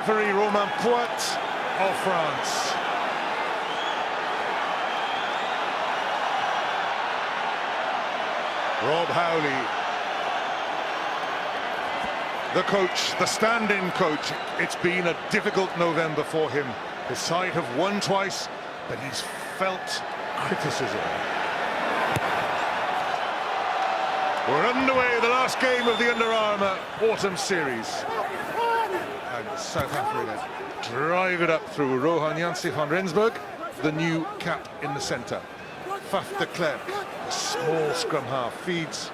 Referee Romain Poit of France. Rob Howley, the coach, the stand-in coach. It's been a difficult November for him. His side have won twice, but he's felt criticism. We're underway, the last game of the Under Armour Autumn Series. And South Africa drive it up through Rohan Janse van Rensburg, the new cap in the centre. Faf de Klerk, a small scrum half, feeds.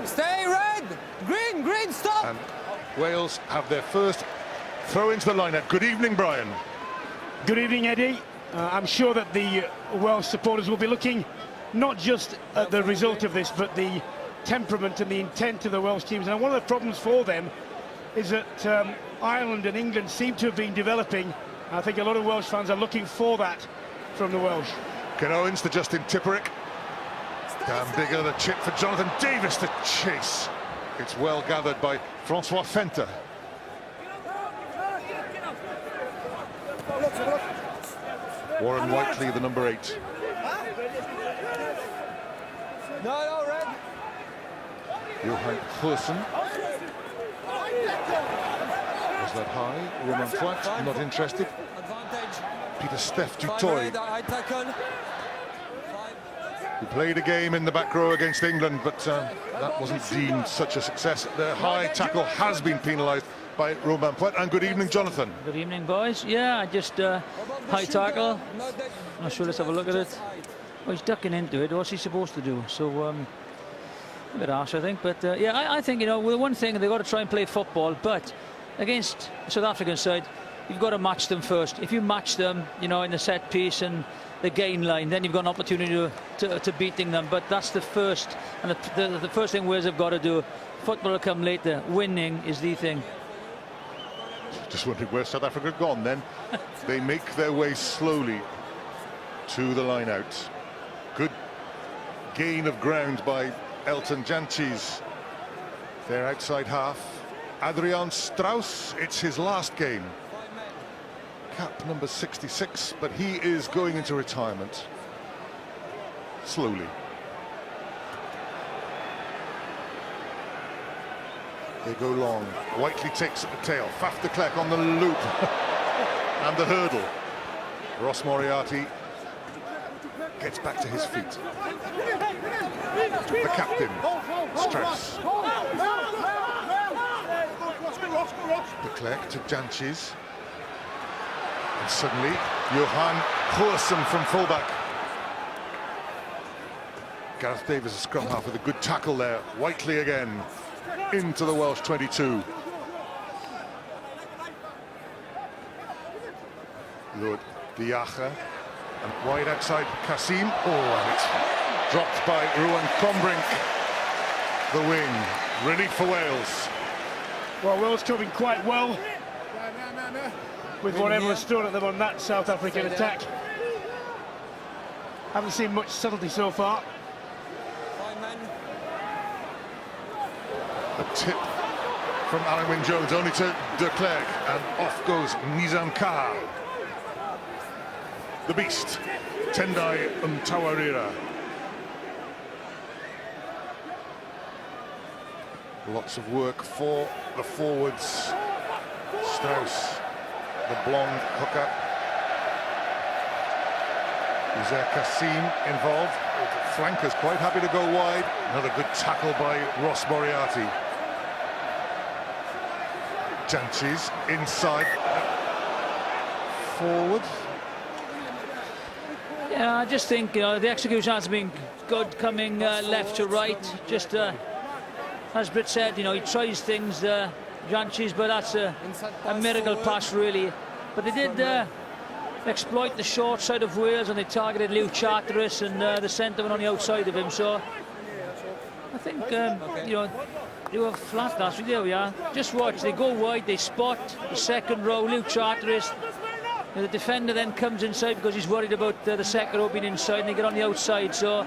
Stay red! Green, green, stop! And Wales have their first throw into the lineup. Good evening, Brian. Good evening, Eddie. I'm sure that the Welsh supporters will be looking not just at the result of this, but the temperament and the intent of the Welsh teams. And one of the problems for them is that Ireland and England seem to have been developing. I think a lot of Welsh fans are looking for that from the Welsh. Ken Owens to Justin Tipperick. Dan Bigger, the chip for Jonathan Davis to chase. It's well gathered by Francois Fenter. Warren Whiteley, the number 8. No, red. Johan Goosen. Was that high? Romain Poit, not interested. Advantage. Peter Steph du Five Toit, red, high tackle. who played a game in the back row against England, but that wasn't deemed such a success. The high tackle has been penalised by Romain Poit. And good evening, Jonathan. Good evening, boys. Yeah, just high tackle. Not sure, let's have a look at it. Well, he's ducking into it. What's he supposed to do? So, a bit harsh, I think. But, yeah, I think, you know, well, one thing, they've got to try and play football. But against the South African side, you've got to match them first. If you match them, you know, in the set piece and the gain line, then you've got an opportunity to beating them. But that's the first, and the first thing Wales have got to do. Football will come later. Winning is the thing. Just wondering where South Africa had gone then. They make their way slowly to the line out. Good gain of ground by Elton Jantjies. Their outside half. Adrian Strauss, it's his last game. Cap number 66, but he is going into retirement. Slowly. They go long. Whiteley takes at the tail. Faf de Klerk on the loop. And the hurdle. Ross Moriarty gets back to his feet. The captain, Strauss. De Klerk to Jantjies. And suddenly, Johan Goosen from fullback. Gareth Davis, a scrum half, with a good tackle there. Whiteley again into the Welsh 22. Lord Diacha, and wide outside Kassim. Oh, and it's dropped by Ruan Combrink. The wing. Relief for Wales. Well, Wales coping quite well with whatever was thrown at them on that South African attack. Haven't seen much subtlety so far. Five men. A tip from Alan Wynne-Jones, only to de Klerk, and off goes Nizam Kaha. The beast, Tendai Mtawarira. Lots of work for the forwards. Strauss, the blonde hooker. Uzair Kassim involved. Flankers quite happy to go wide. Another good tackle by Ross Moriarty. Jantjies inside. Forward. Yeah, I just think, you know, the execution has been good, coming left to right. Just as Britt said, you know, he tries things, Jantjies, but that's a miracle pass, really. But they did exploit the short side of Wales, and they targeted Liw Charteris and the centre on the outside of him. So I think, you know, they were flat last week. There we are. Just watch, they go wide, they spot the second row, Liw Charteris. The defender then comes inside because he's worried about the second row being inside, and they get on the outside. So,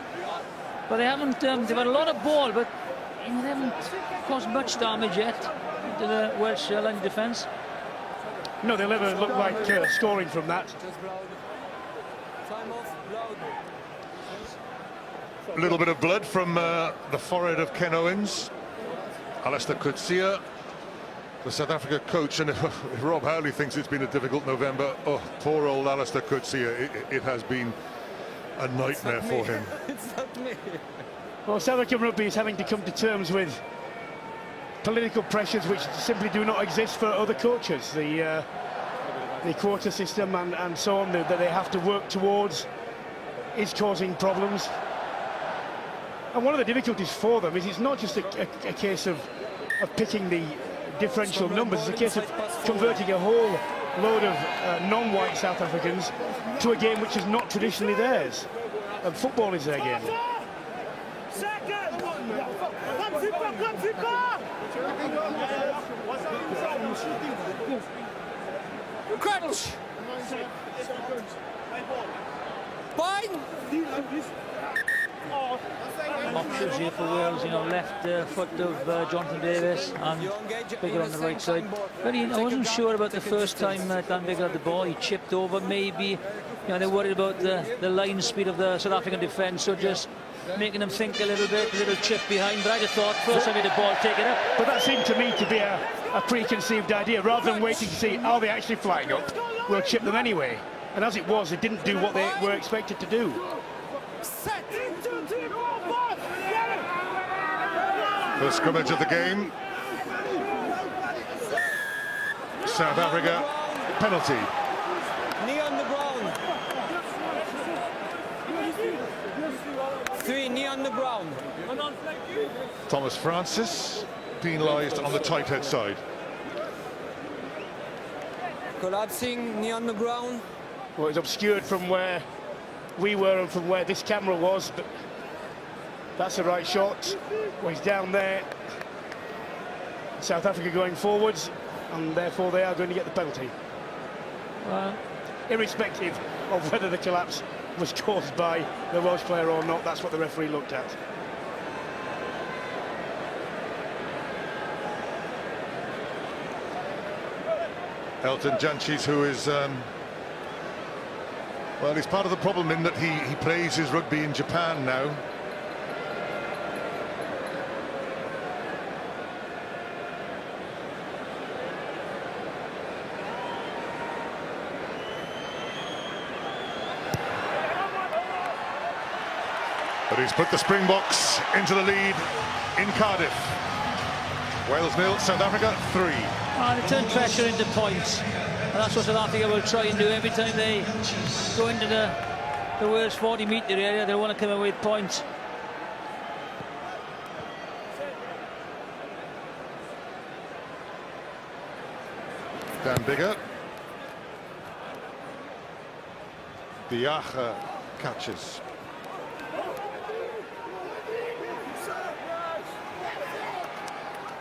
but they haven't. They've had a lot of ball, but you know, they haven't caused much damage yet to the Welsh line defence. No, they'll never look like scoring from that. Just blood. Time off, blood. A little bit of blood from the forehead of Ken Owens. Alistair Coetzee, the South Africa coach, and if Rob Howley thinks it's been a difficult November, oh, poor old Alistair Coetzee, it has been a nightmare for him. It's not me. Well, South African rugby is having to come to terms with political pressures which simply do not exist for other coaches. The quota system and so on that they have to work towards is causing problems. And one of the difficulties for them is it's not just a case of picking the differential numbers, it's a case of converting a whole load of non-white South Africans to a game which is not traditionally theirs. And football is their game. Crouch. Fine. Options here for Wales, you know, left foot of Jonathan Davis and Biggar on the right side. But I wasn't sure about the first time Dan Biggar had the ball. He chipped over, maybe. You know, they're worried about the line speed of the South African defence, so just making them think a little bit, a little chip behind. But I just thought first time he had the ball, take it up. But that seemed to me to be a preconceived idea. Rather than waiting to see, are they actually flying up? We'll chip them anyway. And as it was, they didn't do what they were expected to do. The scrimmage of the game. South Africa, penalty. Knee on the ground. 3, knee on the ground. Thomas Francis penalised on the tight head side. Collapsing, knee on the ground. Well, it's obscured from where we were and from where this camera was, but that's the right shot. Well, he's down there. South Africa going forwards, and therefore they are going to get the penalty. Irrespective of whether the collapse was caused by the Welsh player or not, that's what the referee looked at. Elton Jantjies, who is, well, he's part of the problem in that he plays his rugby in Japan now. But he's put the Springboks into the lead in Cardiff. Wales 0, South Africa 3. They turn pressure into points, and that's what South Africa will try and do every time they go into the Wales 40-metre area. They want to come away with points. Dan Biggar. Diacha catches.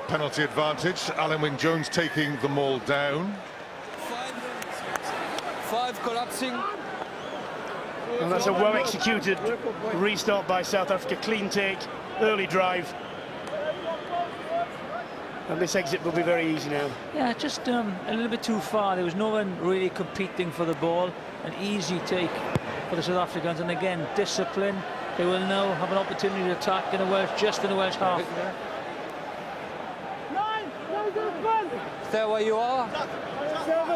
Penalty advantage. Alan Wynne-Jones taking them all down. 5 collapsing. And that's a well-executed restart by South Africa. Clean take, early drive. And this exit will be very easy now. Yeah, just a little bit too far. There was no one really competing for the ball. An easy take for the South Africans. And again, discipline. They will now have an opportunity to attack in the Welsh, just in the Welsh half. Stay where you are.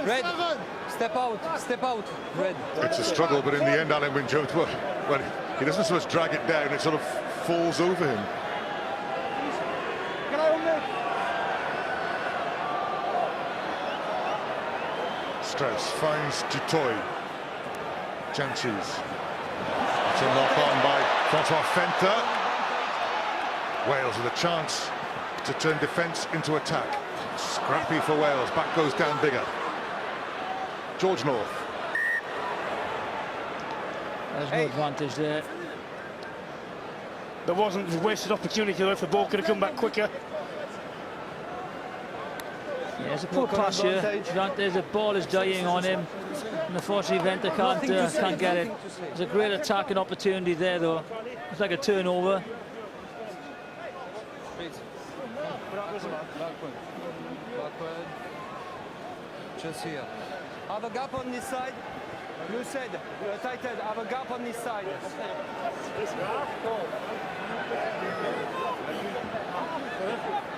Red. Step out, Red. It's a struggle, but in the end, Alan Wynne-Jones, well, he doesn't so much drag it down, it sort of falls over him. Strauss finds Dutoy. Jantjies. It's a knock-on by Francois Venter. Wales with a chance to turn defence into attack. Scrappy for Wales. Back goes Dan Biggar. George North. There's no advantage there. There wasn't a wasted opportunity though if the ball could have come back quicker. Yeah, it's a poor pass here. The ball is dying on him, and unfortunately Venter can't get it. There's a great attacking opportunity there though. It's like a turnover. Just here. Have a gap on this side. You said, tighten, have a gap on this side.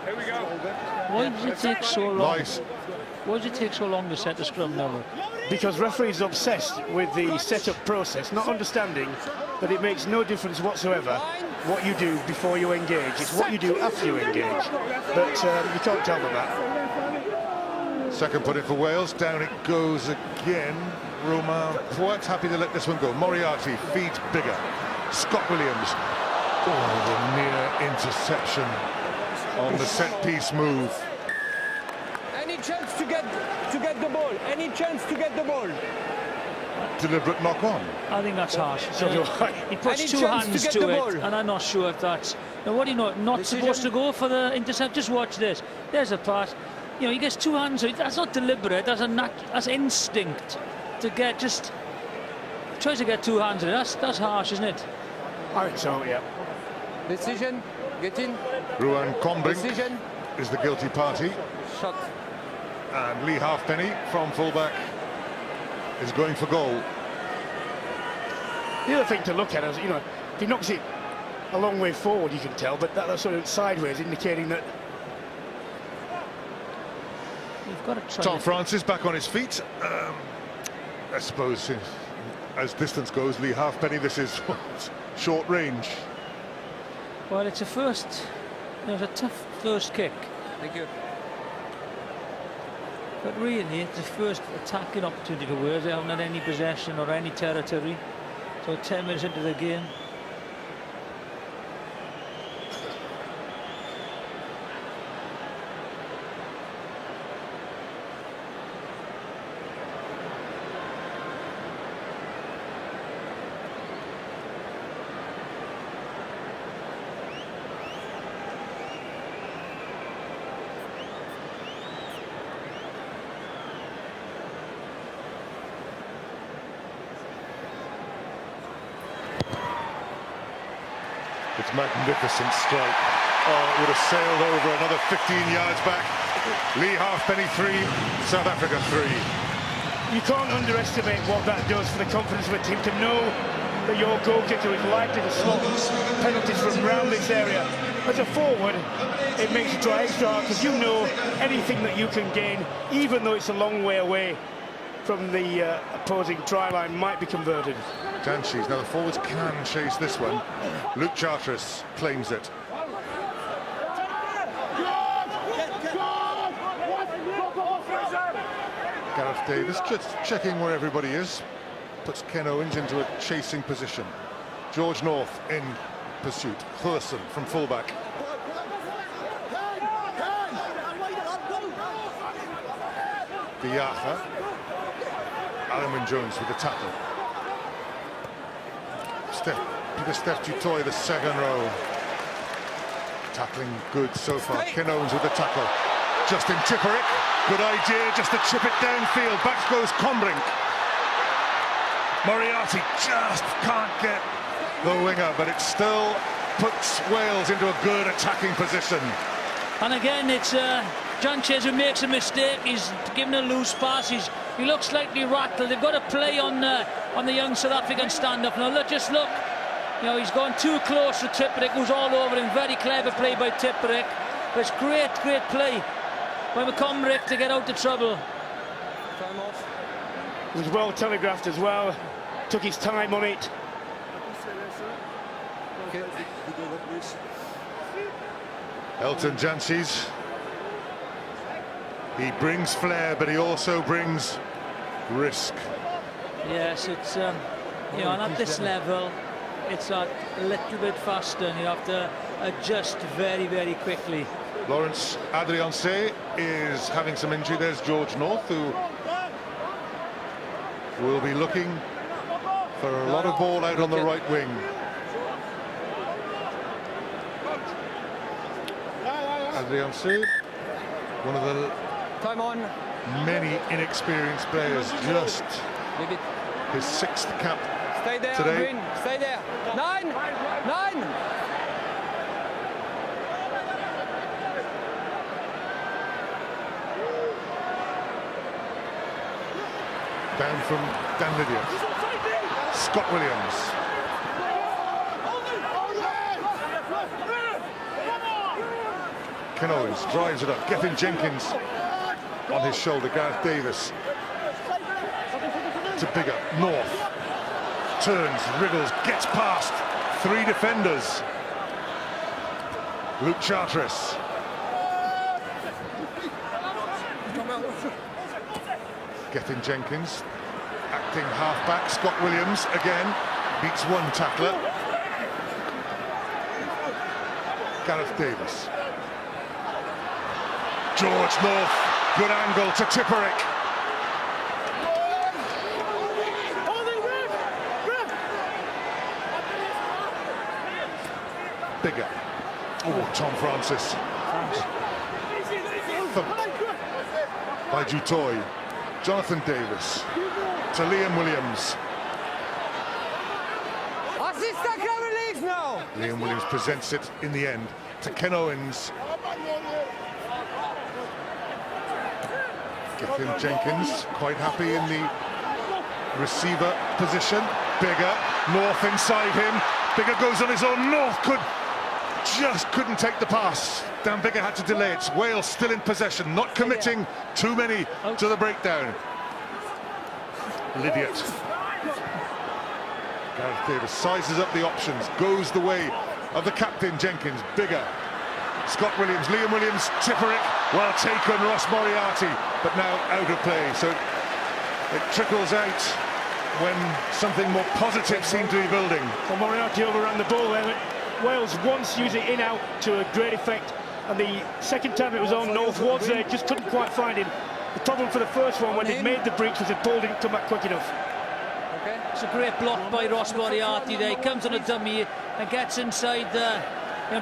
Here we go. Why does it take so long? Nice. Why does it take so long to set the scrum now? Because referees are obsessed with the setup process, not understanding that it makes no difference whatsoever what you do before you engage. It's what you do after you engage. But you can't tell them that. Second put in for Wales. Down it goes again. Romain Poit's happy to let this one go. Moriarty feeds bigger. Scott Williams. Oh, the near interception on the set-piece move. Any chance to get the ball? Any chance to get the ball? Deliberate knock-on. I think that's harsh. So do I. He puts Any two chance to hands get to the it, ball? and I'm not sure if that's... Now, what do you know? Not Decision. supposed to go for the intercept. Just watch this. There's a pass. You know, he gets two hands. That's not deliberate. That's instinct to get just... Tries to get two hands in it. That's harsh, isn't it? I think so, yeah. Decision. Get in. Ruan Combrink Decision. is the guilty party. Shot. And Lee Halfpenny from fullback is going for goal. The other thing to look at is, you know, if he knocks it a long way forward, you can tell, but that's sort of sideways, indicating that. You've got to try. Tom Francis back on his feet. I suppose as distance goes, Lee Halfpenny, this is short range. Well, it's a first. It was a tough first kick, Thank you. but really it's the first attacking opportunity for Wales. They haven't had any possession or any territory. So 10 minutes into the game. It's magnificent strike. Oh, it would have sailed over another 15 yards back. Lee Halfpenny 3, South Africa 3. You can't underestimate what that does for the confidence of a team to know that your goal kicker is likely to slot penalties from around this area. As a forward, it makes you try extra hard because you know anything that you can gain, even though it's a long way away from the opposing try line, might be converted. Janshis, now the forwards can chase this one. Luke Charteris claims it. Gareth Davis just checking where everybody is. Puts Ken Owens into a chasing position. George North in pursuit. Thurston from fullback. Diacha. Alun Jones with the tackle. Peter Steph Dutoy, the second row. Tackling good so far. Ken Owens with the tackle. Justin Tipperick, good idea just to chip it downfield. Back goes Combrink. Moriarty just can't get the winger, but it still puts Wales into a good attacking position. And again, it's Sanchez who makes a mistake. He's given a loose pass. He looks slightly rattled. They've got to play on the young South African stand-up. Now just look. You know, he's gone too close to Tipperick, who's all over him. Very clever play by Tipperick. But it's great play by McCombrick to get out of trouble. Time off. It was well telegraphed as well. Took his time on it. Okay. Elton Janshis. He brings flair, but he also brings risk. Yes, it's you know, and at this level, it's a little bit faster, and you have to adjust very, very quickly. Lawrence Adriancé is having some injury. There's George North, who will be looking for a lot of ball out on the right wing. Adriancé, one of the Time on. many inexperienced players, just Leave it. his 6th cap Stay there, today. Green. Stay there. 9. 9. Down from Dan Lydiate. Scott Williams. Ken Owens drives it up. Gethin Jenkins on his shoulder. Gareth Davis to Bigger. North turns, wriggles, gets past 3 defenders. Luke Charteris. Gethin Jenkins acting halfback. Scott Williams again beats 1 tackler. Gareth Davis. George North, good angle to Tipperick. Bigger. Oh, Tom Francis. Thumped by Dutoy. Jonathan Davis to Liam Williams. Assistant release now. Liam Williams presents it in the end to Ken Owens. Gethin Jenkins quite happy in the receiver position. Bigger, North inside him. Bigger goes on his own. North couldn't take the pass. Dan Bigger had to delay it. Wales still in possession, not committing too many to the breakdown. Lydiate. Gareth Davis sizes up the options, goes the way of the captain Jenkins. Bigger. Scott Williams, Liam Williams, Tipperick. Well taken, Ross Moriarty, but now out of play. So it trickles out when something more positive seemed to be building. Well, Moriarty overran the ball there. Wales once used it in-out to a great effect, and the second time it was on, North was there, just couldn't quite find him. The problem for the first one, when it made the breach, was the ball didn't come back quick enough. It's a great block by Ross Moriarty there. He comes on a dummy and gets inside there,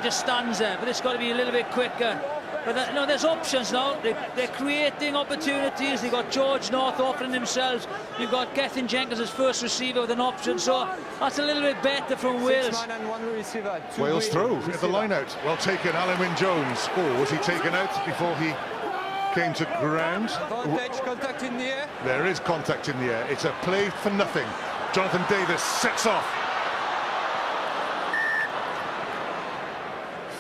just stands there, but it's got to be a little bit quicker. But there's options now. They're creating opportunities. They've got George North offering themselves. You've got Gethin Jenkins as first receiver with an option. So that's a little bit better from Wales. 6 man and 1 receiver. Wales throw at the line out. Well taken, Alan Wynne-Jones. Oh, was he taken out before he came to ground? Advantage, contact in the air. There is contact in the air. It's a play for nothing. Jonathan Davis sets off.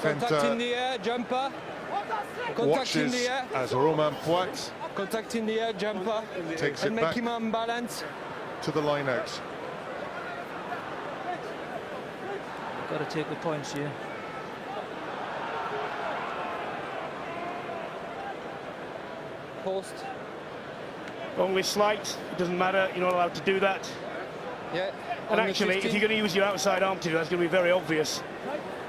Contact in the air, jumper. Contact in Watches the air. as Romain Poit Contact in the air, jumper. takes And it make back him unbalanced. to the line out. Got to take the points here. Post. Only slight, it doesn't matter, you're not allowed to do that. Yeah. And on the actually, 15. if you're going to use your outside arm to do that, it's going to be very obvious.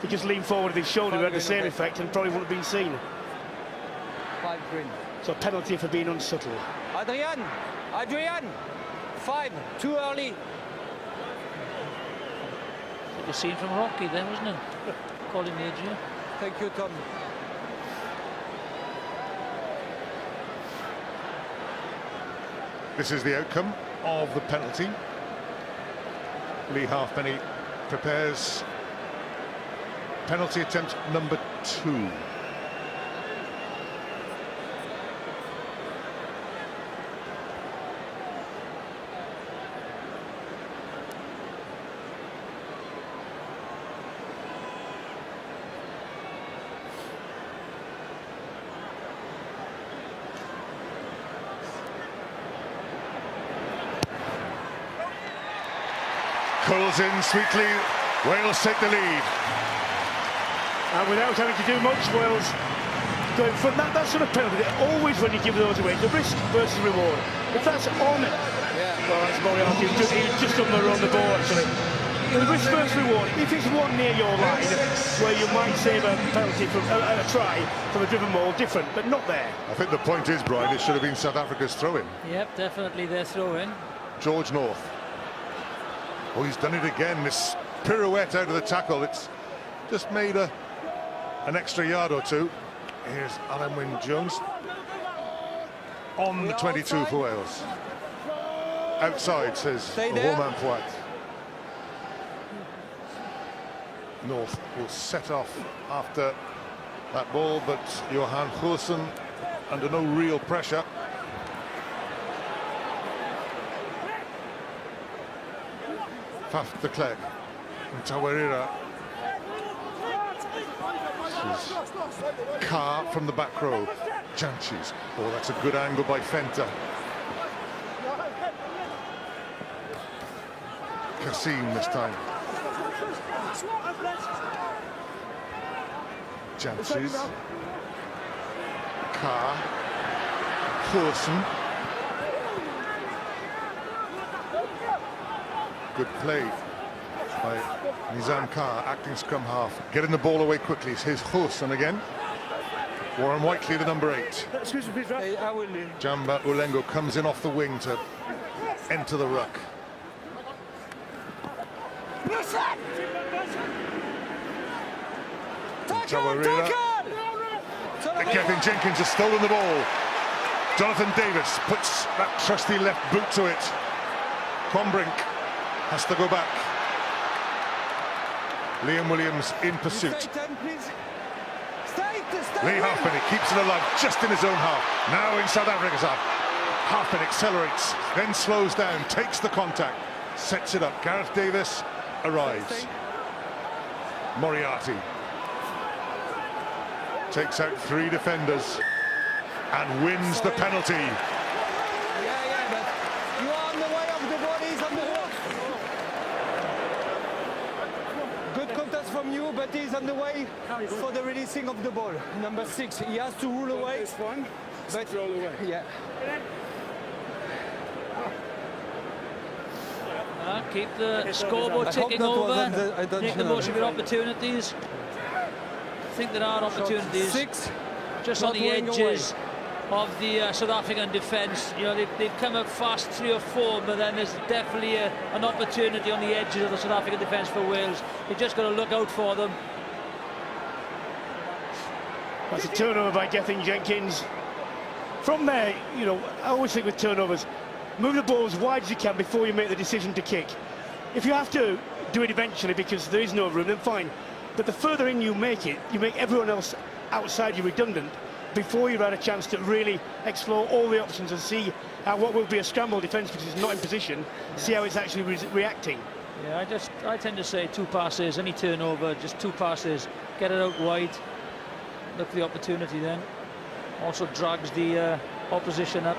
He just leaned forward with his shoulder, it had the same effect and probably wouldn't have been seen. 5 green. So penalty for being unsubtle. Adrian! 5, too early. Like a scene from Rocky then, wasn't it? Calling the edge here. Thank you, Tom. This is the outcome of the penalty. Lee Halfpenny prepares penalty attempt number 2. Curls in sweetly. Wales take the lead. And without having to do much, Wales going for that sort of penalty. Always when you give those away, the risk versus reward. If that's on, well, that's Moriarty. He's just on the ball, actually. The risk versus reward. If it's one near your line, where you might save a penalty from a try from a driven ball, different, but not there. I think the point is, Brian, it should have been South Africa's throw-in. Yep, definitely their throw-in. George North. Oh, he's done it again. This pirouette out of the tackle. It's just made an extra yard or two. Here's Alan Wynne-Jones on the 22 for Wales. Outside, says Romain Poit. North will set off after that ball, but Johan Goosen under no real pressure. Faf de Klerk. Tawarira. Carr from the back row. Janchis. Oh, that's a good angle by Fenta. Kassim this time. Janchis. Carr. Coulson. Good play by Nizam Carr, acting scrum half. Getting the ball away quickly. Here's Coulson again. Warren Whiteley, the number 8. Excuse me, please, Hey, I will leave. Jamba Ulengo comes in off the wing to enter the ruck. Tawarira. Kevin Jenkins has stolen the ball. Jonathan Davis puts that trusty left boot to it. Combrink has to go back. Liam Williams in pursuit. Stay 10, please. Stay. Lee Halfpenny keeps it alive just in his own half. Now in South Africa's half. Halfpenny accelerates, then slows down, takes the contact, sets it up. Gareth Davis arrives. Moriarty takes out 3 defenders and wins the penalty. Yeah, but you are on the way of the ball. He's on the way. Good contest from you, but he's on the way for the releasing of the ball. Number 6, he has to rule away. This one, But roll away. yeah, Keep the scoreboard I hope ticking that over. wasn't the Make the intentional. most of your opportunities. I think there are opportunities 6. just not on the running edges of the South African defence. You know, they've come up fast 3 or 4, but then there's definitely an opportunity on the edges of the South African defence for Wales. You just got to look out for them. That's a turnover by Gethin Jenkins. From there, you know, I always think with turnovers, move the ball as wide as you can before you make the decision to kick. If you have to do it eventually because there is no room, then fine. But the further in you make it, you make everyone else outside you redundant before you've had a chance to really explore all the options and see how what will be a scramble defence, which is not in position, see how it's actually reacting. Yeah, I tend to say 2 passes, any turnover, just 2 passes, get it out wide, look for the opportunity then. Also drags the opposition up.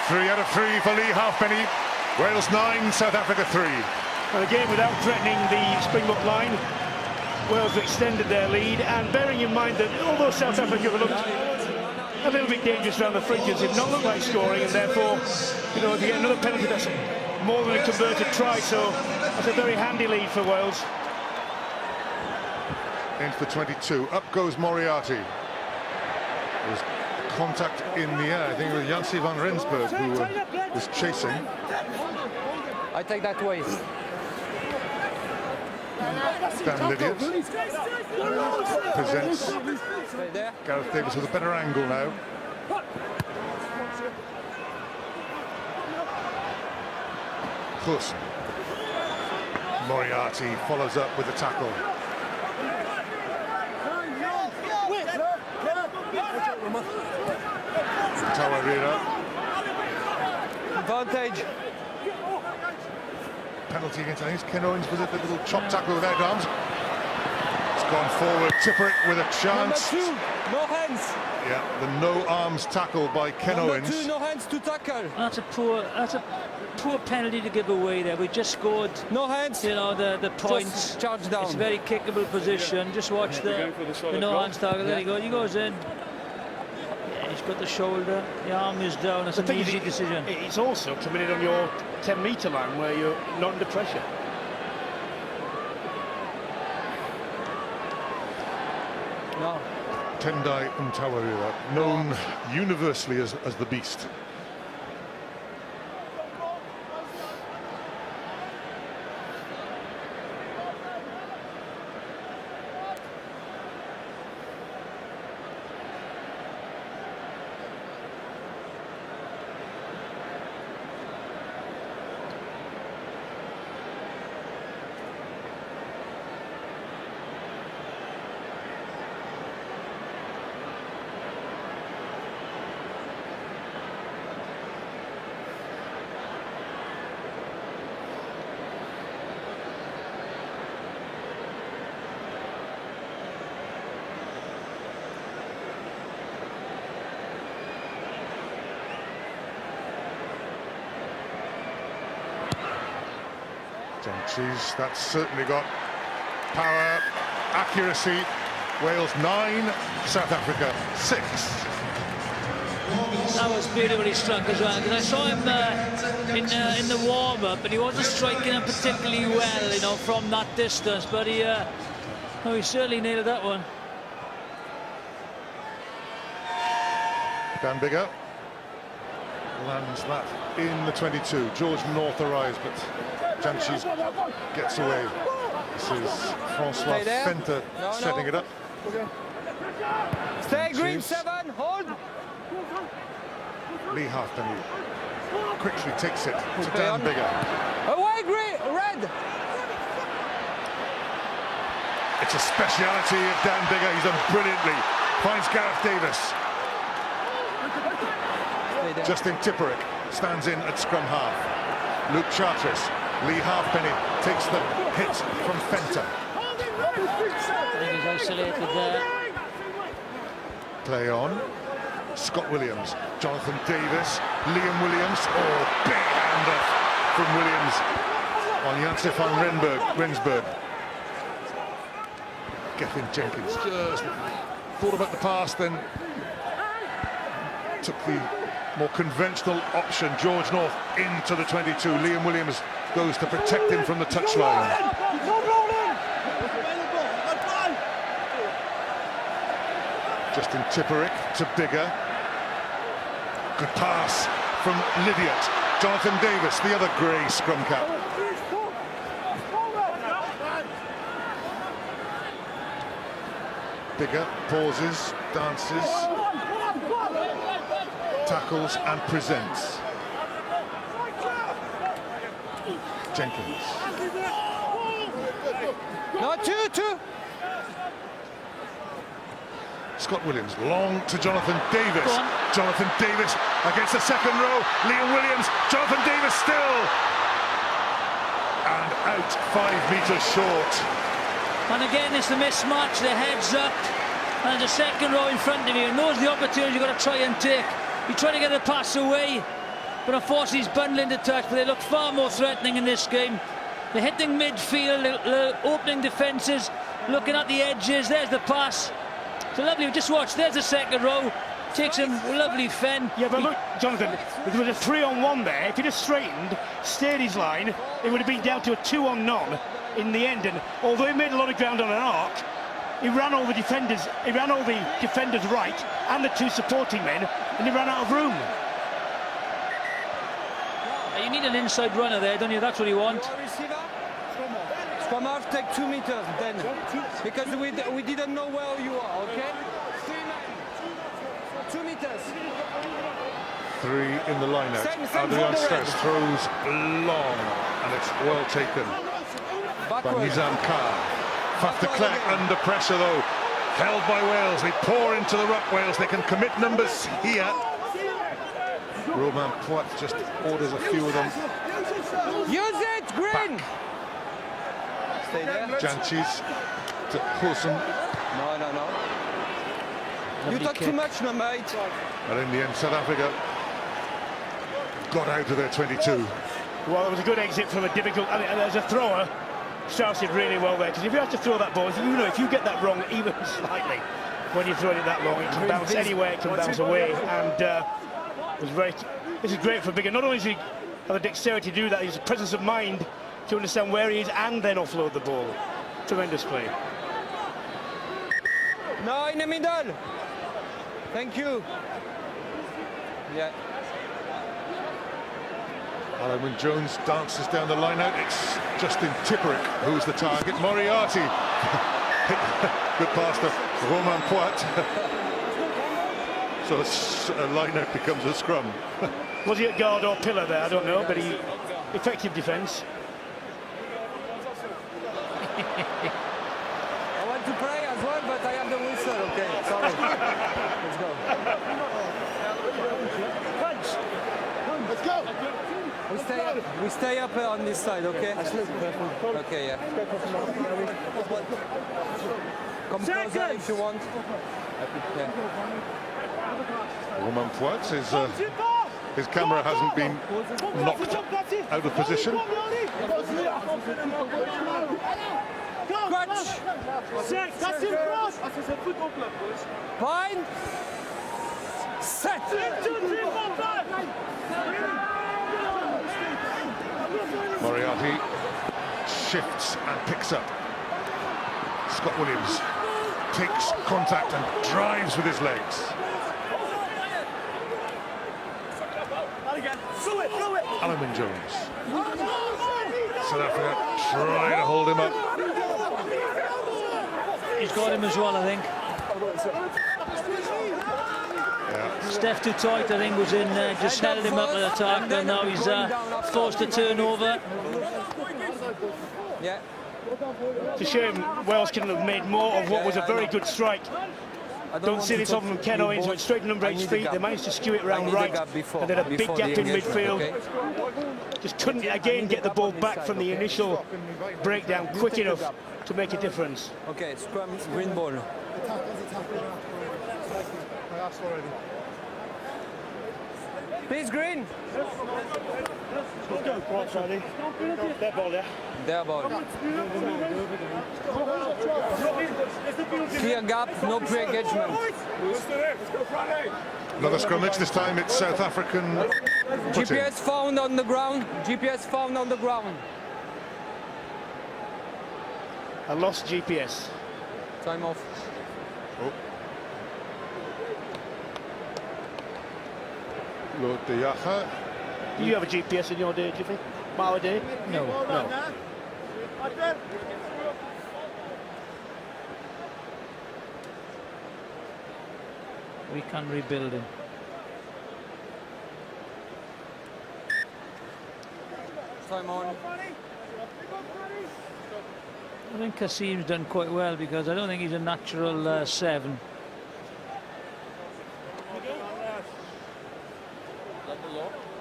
Three out of 3 for Lee Halfpenny. Wales 9, South Africa 3. And again, without threatening the Springbok line, Wales have extended their lead, and bearing in mind that although South Africa have looked a little bit dangerous around the fringes, they've not looked like scoring, and therefore, you know, if you get another penalty, that's more than a converted try, so that's a very handy lead for Wales. Into the 22. Up goes Moriarty. There's contact in the air. I think it was Jansi van Rensburg who was chasing. I take that way. Dan Lydiard presents Stay there. Gareth Davis with a better angle now. Coulson. Moriarty follows up with the tackle. Tawarira. Advantage. Penalty against, I think it's Ken Owens, was it the little chop tackle without arms? It's gone forward. Tipperick with a chance. Number 2, no hands. Yeah, the no arms tackle by Ken Number Owens. 2, no hands to tackle. That's a poor penalty to give away there. We just scored, No hands. you know, the points. Just charge down. It's a very kickable position. Just watch the no hands tackle. There he goes. He goes in. Yeah, he's got the shoulder. The arm is down. That's an easy decision. It's also committed on your 10-metre line where you're not under pressure. No. Tendai Mtawarira, known universally as the Beast. Jeez, that's certainly got power, accuracy. Wales 9, South Africa 6. That was beautifully struck as well, because I saw him in the warm-up, and he wasn't striking him particularly well, you know, from that distance. But he certainly nailed that one. Dan Biggar lands that in the 22. George North arrives, but Jantjies gets away. This is Francois Venter setting it up. Stay green, Jantjies. 7, hold. Lee Halfpenny quickly takes it to Okay, Dan on. Biggar. Away, green, red. It's a speciality of Dan Biggar. He's done brilliantly. Finds Gareth Davis. Stay there. Justin Tipperick stands in at scrum half. Luke Charteris. Lee Halfpenny takes the hit from Fenter. I think he's isolated there. Play on. Scott Williams, Jonathan Davis, Liam Williams. Oh, big hand off from Williams on Janse van Rensburg. Gethin Jenkins just thought about the pass, then took the more conventional option. George North into the 22. Liam Williams goes to protect him from the touchline. Justin Tipperick to Biggar. Good pass from Lydiot. Jonathan Davis, the other grey scrum cap. Biggar pauses, dances, tackles and presents. Jenkins. No, 2. Scott Williams, long to Jonathan Davis. Go on. Jonathan Davis against the second row. Liam Williams, Jonathan Davis still. And out 5 metres short. And again, it's the mismatch, the heads up, and the second row in front of you. And those are the opportunities you've got to try and take. You try to get the pass away, but unfortunately he's bundling the touch. But they look far more threatening in this game. They're hitting midfield, they're opening defences, looking at the edges. There's the pass. So lovely, just watch, there's the second row. Takes him, lovely fen. Yeah, but look, Jonathan, there was a 3-on-1 there. If he'd have straightened, stayed his line, it would have been down to a 2-on-none in the end. And although he made a lot of ground on an arc, he ran all the defenders. He ran all the defenders right and the 2 supporting men, and he ran out of room. You need an inside runner there, don't you? That's what you want. Receiver. Scrum half, take 2 meters then. Because we didn't know where you are, okay? 3 men. 2 meters. 3 in the line-out. Same Adrian for the Strauss throws long, and it's well taken by Backward. Nizam Khan. Faf de Klerk under pressure though, held by Wales. They pour into the ruck. Wales, they can commit numbers here. Romain Poit just orders a few of them. Use it, green. Stay there. Jantjies to Husson, No. You talk too much, number 8. and in the end South Africa got out of their 22. Well, it was a good exit from a difficult, and as a thrower, Strauss did really well there, because if you have to throw that ball, you know, if you get that wrong even slightly, when you're throwing it that long, it can bounce anywhere, it can bounce away, and it was very, this is great for Biggar. Not only does he have the dexterity to do that, he has the presence of mind to understand where he is and then offload the ball. Tremendous play. No, in the middle. Thank you. Yeah. Alan Wynne-Jones dances down the line out. It's Justin Tipperick who's the target. Moriarty. Good pass to Romain Poit. So a line out becomes a scrum. Was he at guard or pillar there? I don't know, but he effective defence. I want to play as well, but I have the whistle, okay? Sorry. Let's go. We stay up on this side, okay? Okay, yeah. Come closer if you want. Yeah. Romain Poit is His camera hasn't been knocked out of position. Crutch. Fine. Set. Moriarty shifts and picks up. Scott Williams takes contact and drives with his legs. Alan Wynne-Jones. South Africa trying to hold him up. He's got him as well, I think. Yeah. Steph too tight, I think, was in there, just held him up with attack, and now he's forced to turn over. Yeah. It's a shame Wales couldn't have made more of what was a very good strike. Don't see this often from Ken Owens, went straight to number 8's feet. They managed to skew it around right, and then a big gap in midfield. Just couldn't again get the ball back from the initial breakdown quick enough to make a difference. Okay, scrum, green ball. Please, green. Their ball there. Their ball. Clear gap, no pre-engagement. Another scrummage, this time it's South African footing. GPS found on the ground. GPS found on the ground. I lost GPS. Time off. Oh. Lord De Jager. Do you have a GPS in your day, do you think? Mao day? No. We can rebuild him. Time on. I think Kasim's done quite well, because I don't think he's a natural 7.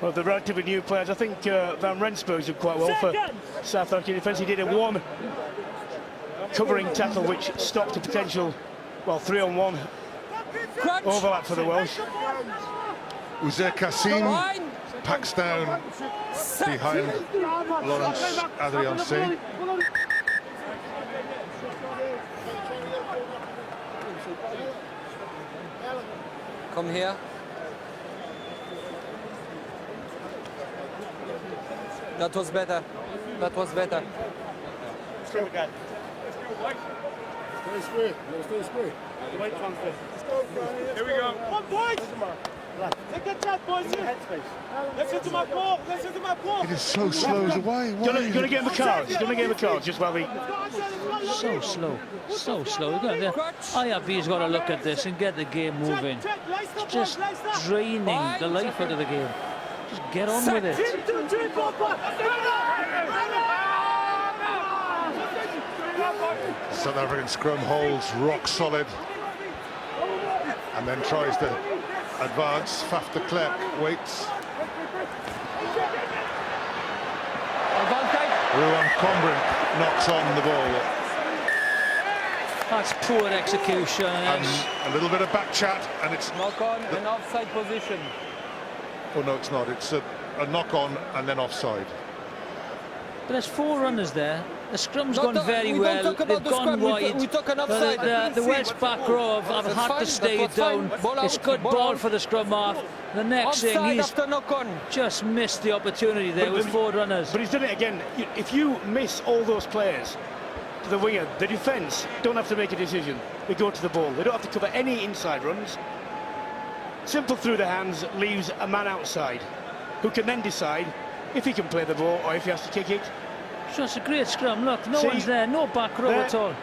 Well, the relatively new players, I think Van Rensburg's did quite well for South African defence. He did a one covering tackle which stopped a potential, well, 3-on-1 overlap for the Welsh. Uzair Kasim packs down behind Lawrence Adrian Singh. Come here. That was better. That was better. Here we go. 1 point. Take a chat, boys. Listen to my call. Listen to my call. It is so slow. Why? Gonna get him a card. Gonna get him a card just while we. So slow, so slow. IRB's got to look at this and get the game moving. It's just draining the life out of the game. Just get on with it. South African scrum holds rock solid and then tries to advance. Faf de Klerk waits. Ruan Combrink knocks on the ball. That's poor execution. And a little bit of back chat, and it's... Knock on an offside position. Oh, no, it's not. It's a knock on and then offside. But there's 4 runners there. The scrum's gone very we well. don't talk They've about the gone scrum. wide. We talk an offside. The Welsh back row have That's had fine. to stay That's down. fine. Ball It's out. good Ball ball out. for the scrum half. The next thing, Offside he's after knock on. just missed the opportunity there with 4 runners. But he's done it again. If you miss all those players to the winger, the defence don't have to make a decision. They go to the ball. They don't have to cover any inside runs. Simple through the hands leaves a man outside, who can then decide if he can play the ball or if he has to kick it. So it's a great scrum. Look, no See, one's there, no back row there. at all.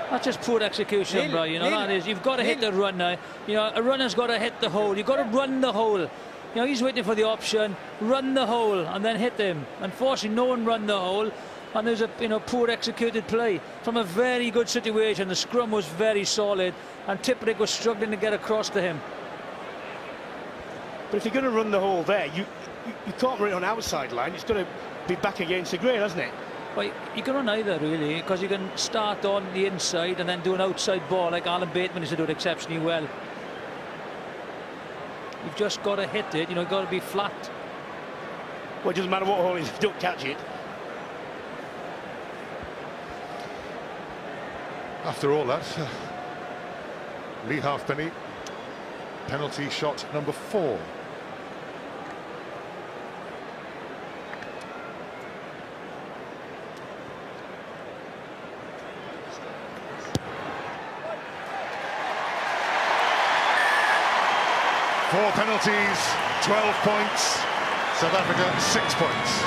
That's just poor execution, bro. You know, that is. You've got to hit the runner. You know, a runner's got to hit the hole. You've got to run the hole. You know, he's waiting for the option, run the hole, and then hit them. Unfortunately, no one run the hole, and there's a poor executed play from a very good situation. The scrum was very solid, and Tipuric was struggling to get across to him. But if you're going to run the hole there, you can't run it on outside line. It's got to be back against the grain, hasn't it? Well, you can run either, really, because you can start on the inside and then do an outside ball like Alan Bateman used to do it exceptionally well. You've just got to hit it. You know, you've got to be flat. Well, it doesn't matter what hole it is, don't catch it. After all that, Lee Halfpenny, penalty shot number 4. Four penalties, 12 points. South Africa 6 points.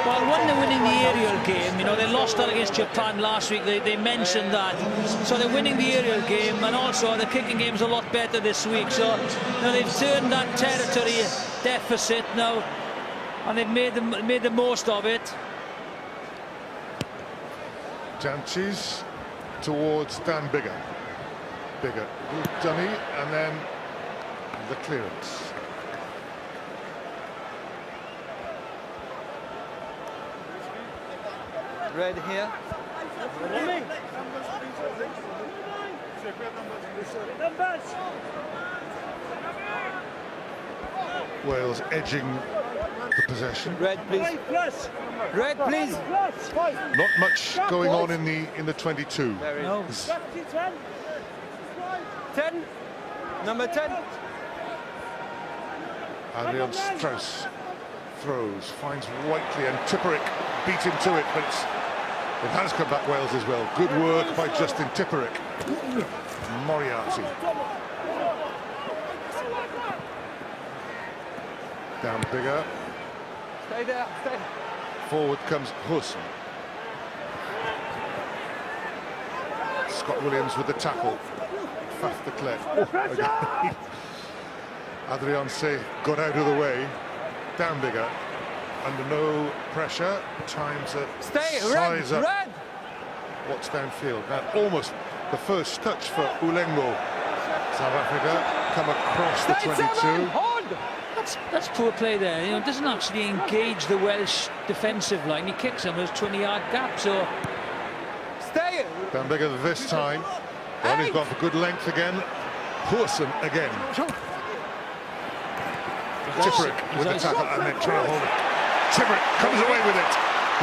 Well, when they're winning the aerial game, you know, they lost that against Japan last week. They mentioned that. So they're winning the aerial game, and also the kicking game's a lot better this week. So you know, they've turned that territory deficit now, and they've made the most of it. Jantjies towards Dan Biggar. Biggar, good dummy, and then the clearance. Red here. Wales edging the possession. Red, please. Red, please. Not much going on in the 22. No. 10. Number 10. Adrian Strauss throws, finds Whiteley, and Tipperick beat him to it, but it has come back Wales as well. Good work by Justin Tipperick. Moriarty. Down Biggar. Stay there. Stay. Forward comes Husson. Scott Williams with the tackle. Faf de Klerk. Oh, Adrian Say got out of the way. Down Biggar. Under no pressure. Times a Stay. size Red. up. Red. What's downfield? Now almost the first touch for Ulengo. South Africa come across the Stay 22. 7. Hold. That's poor play there. You know, doesn't actually engage the Welsh defensive line. He kicks them as 20-yard gap. So Stay. Down Biggar this time. Well, he's gone for good length again. Husson again. Tipperick with the tackle and then trying to hold it. Tipperick comes away with it.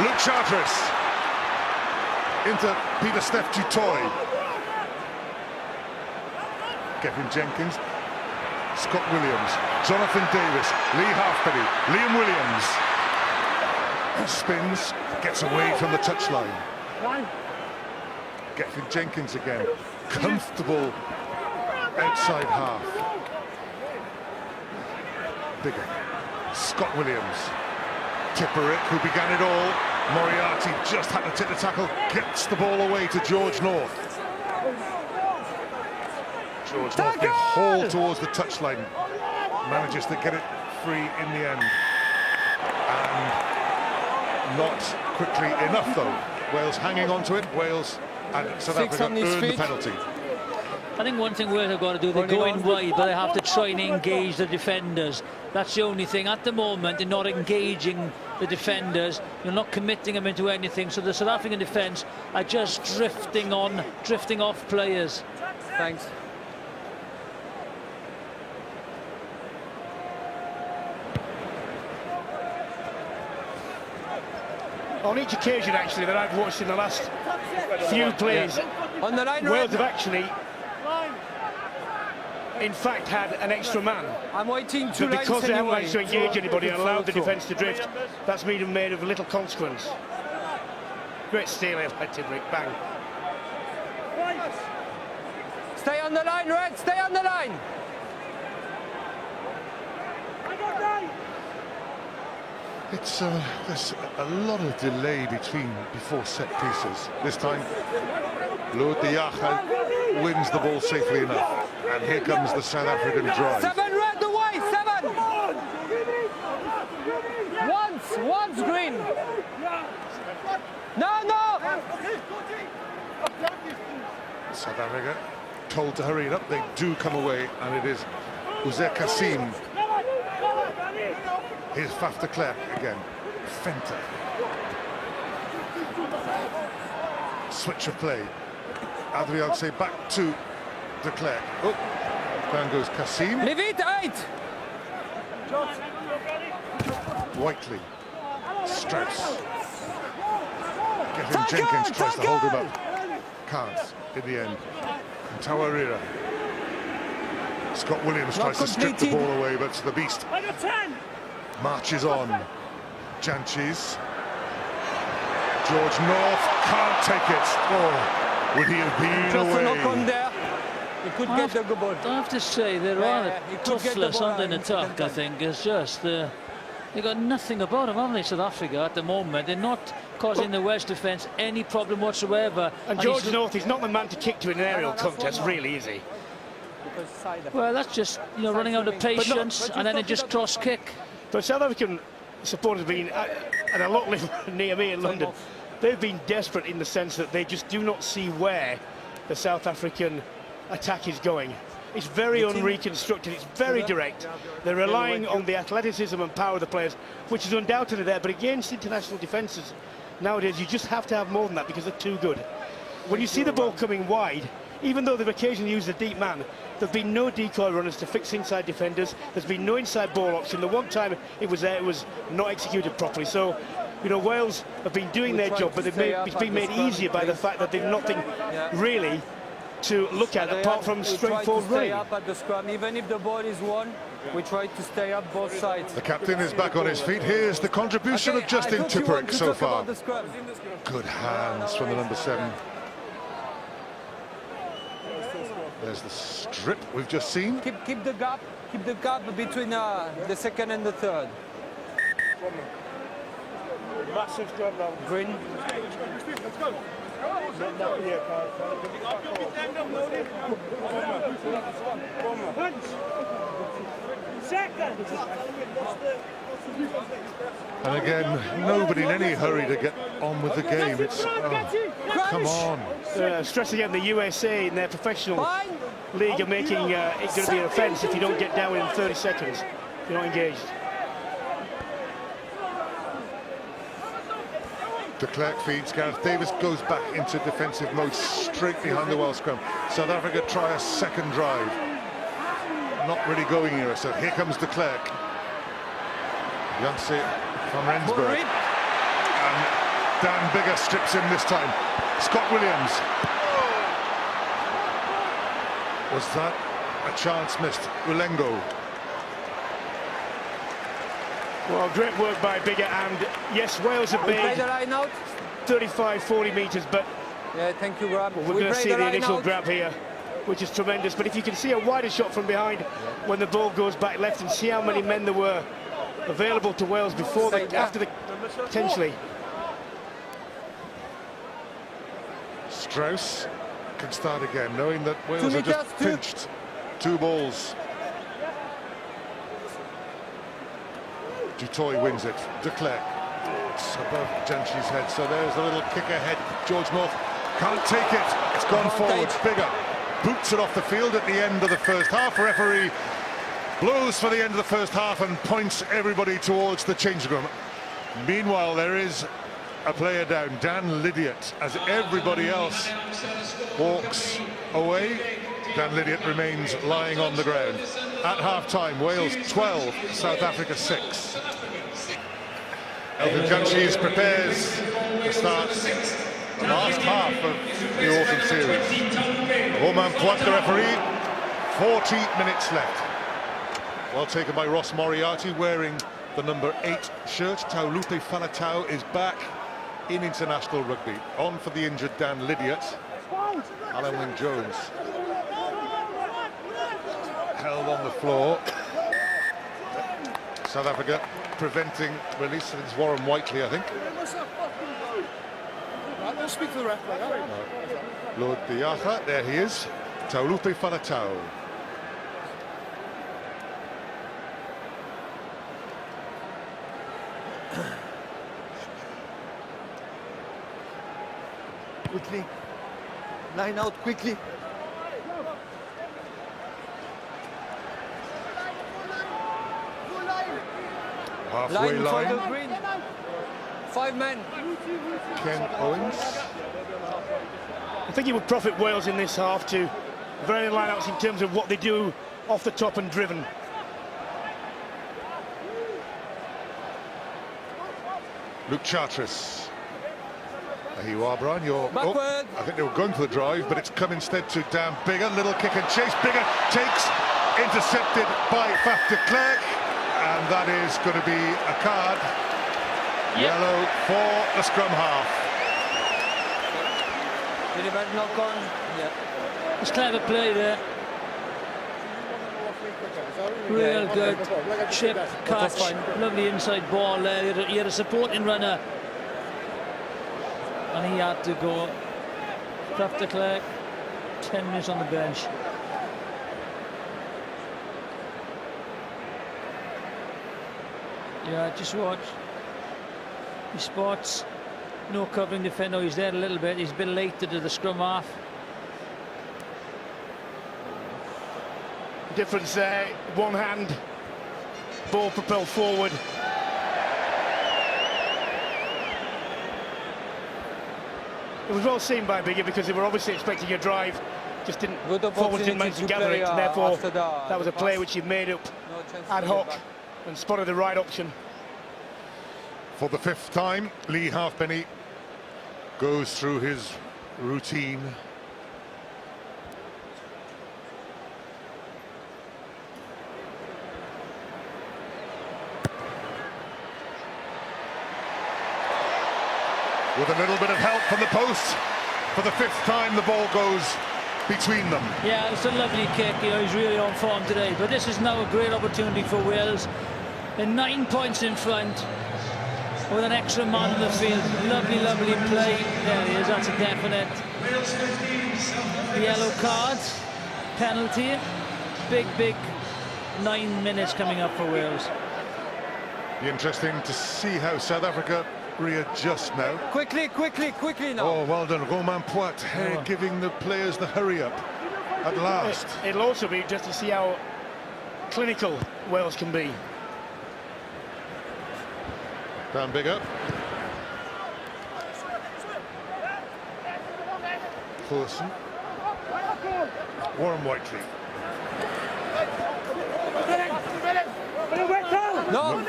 Luke Charteris into Peter-Steph du Toit. Kevin Jenkins, Scott Williams, Jonathan Davis, Lee Halfpenny, Liam Williams. Spins, gets away from the touchline. Kevin Jenkins again. Comfortable outside half. Biggar. Scott Williams. Tipperick, who began it all. Moriarty just had to tip the tackle. Gets the ball away to George North. George North being hauled towards the touchline. Manages to get it free in the end. And not quickly enough, though. Wales hanging on to it. Wales and South Africa earned the penalty. I think one thing Wales have got to do, they're going wide, but they have to try and engage the defenders. That's the only thing. At the moment, they're not engaging the defenders. You're not committing them into anything. So the South African defence are just drifting off players. Thanks. On each occasion, actually, that I've watched in the last few plays, On the line, Wales Red. have actually, in fact, had an extra man. I'm waiting two But lines because they haven't anyway. managed to engage anybody and allowed the Throw. defence to drift, that's made them made of little consequence. Great steal here by Tipperick, bang. Stay on the line, Red. Stay on the line. It's there's a lot of delay before set pieces. This time, Lord de Jager wins the ball safely enough, and here comes the South African drive. 7, Red, away. 7. Once, green. No. South Africa told to hurry it up. They do come away, and it is Uzer Kassim. Here's Faf de Klerk again. Fenter. Switch of play. Adrian Say back to de Klerk. Oh, Down goes Kasim. Leave it, 8. Whiteley. Strauss. Getting Jenkins, tries to hold him up. Can't in the end. And Tawarira. Scott Williams tries to strip the ball away, but the beast marches on. Janchis. George North can't take it. Oh, would he have been Just a knock on away? there. He could get the ball. I have to say, they're rather he could get the toothless ball on an in attack, I second think. It's just, they got nothing about them, haven't they, South Africa, at the moment. They're not causing the Welsh defence any problem whatsoever. And George North is not the man to kick to in an aerial contest, really, is he? Well, that's just, you know, running out of patience, and then they just cross-kick. But South African supporters have been, and a lot live near me in London, they've been desperate in the sense that they just do not see where the South African attack is going. It's very unreconstructed, it's very direct. They're relying on the athleticism and power of the players, which is undoubtedly there, but against international defences, nowadays you just have to have more than that because they're too good. When you see the ball coming wide, even though they've occasionally used a deep man, there've been no decoy runners to fix inside defenders. There's been no inside ball option. The one time it was there, it was not executed properly. So, you know, Wales have been doing their job, but it's been made easier by the fact that they've nothing really to look at apart from straightforward running. Up at the scrum, even if the ball is won, we try to stay up both sides. The captain is back on his feet. Here's the contribution of Justin Tipuric so far. Good hands from the number 7. There's the strip we've just seen. Keep the gap between the second and the third. Massive scrum now. Green. Let's go. And again, nobody in any hurry to get on with the game. It's come on. Stressing again, the USA in their professional league are making it going to be an offence if you don't get down within 30 seconds. If you're not engaged. De Klerk feeds. Gareth Davis goes back into defensive mode straight behind the Welsh scrum. South Africa try a second drive. Not really going here, so here comes De Klerk. Janse van Rensburg. And Dan Biggar strips him this time. Scott Williams. Was that a chance missed? Ulengo. Well, great work by Biggar, and yes, Wales have made the line out. 35-40 metres, but Yeah, thank you, Grab. we're going to see the initial grab here, which is tremendous. But if you can see a wider shot from behind when the ball goes back left and see how many men there were available to Wales before after the potentially. Strauss can start again, knowing that Wales are just pinched. 2 balls. Dutoy wins it. De Klerk. It's above Janchi's head, so there's a little kick ahead. George North can't take it. It's gone forward. Biggar boots it off the field at the end of the first half. Referee blows for the end of the first half and points everybody towards the changing room. Meanwhile, there is a player down, Dan Lydiate, as everybody else walks away. Dan Lydiate remains lying on the ground. At half-time, Wales 12, South Africa 6. Elton Janchis prepares to start the last half of the autumn series. Romain Poit, the referee, 40 minutes left. Well taken by Ross Moriarty, wearing the number 8 shirt. Taulupe Faletau is back in international rugby. On for the injured Dan Lydiate. Alan Wynne-Jones held on the floor. South Africa preventing release. It's Warren Whiteley, I think. We'll speak to the referee. Lord Diacha, there he is. Taulupe Faletau. Quickly. Line out quickly. Halfway line. 5 men. Ken Owens. I think it would profit Wales in this half to vary the lineouts in terms of what they do off the top and driven. Luke Charteris. There you are, Brian. You're. Backward. I think they were going for the drive, but it's come instead to Dan Biggar. Little kick and chase. Biggar takes, intercepted by Faf de Klerk, and that is going to be a card. Yep. Yellow for the scrum half. Did he knock on? Yeah. It's clever play there. Real good chip, catch, lovely inside ball there. He had a supporting runner. And he had to go. Faf de Klerk, 10 minutes on the bench. Yeah, just watch. He spots no covering defender. He's there a little bit. He's a bit late to the scrum half. Difference there, one hand, ball propelled forward. It was well seen by Biggar because they were obviously expecting a drive, just didn't Good forward didn't manage to gather it, and therefore after that was a play which he made up No chance ad to hoc get back. and spotted the right option. For the 5th time, Lee Halfpenny goes through his routine. With a little bit of help from the post. For the 5th time, the ball goes between them. Yeah, it's a lovely kick. You know, he's really on form today. But this is now a great opportunity for Wales. They're 9 points in front with an extra man in the field. Lovely, lovely play. There he is. That's a definite yellow card. Penalty. Big 9 minutes coming up for Wales. Be interesting to see how South Africa readjust now. Quickly now. Oh, well done, Romain Poit, giving the players the hurry up at last. It'll also be just to see how clinical Wales can be. Dan Biggar. Clausen. Warren Whiteley. No.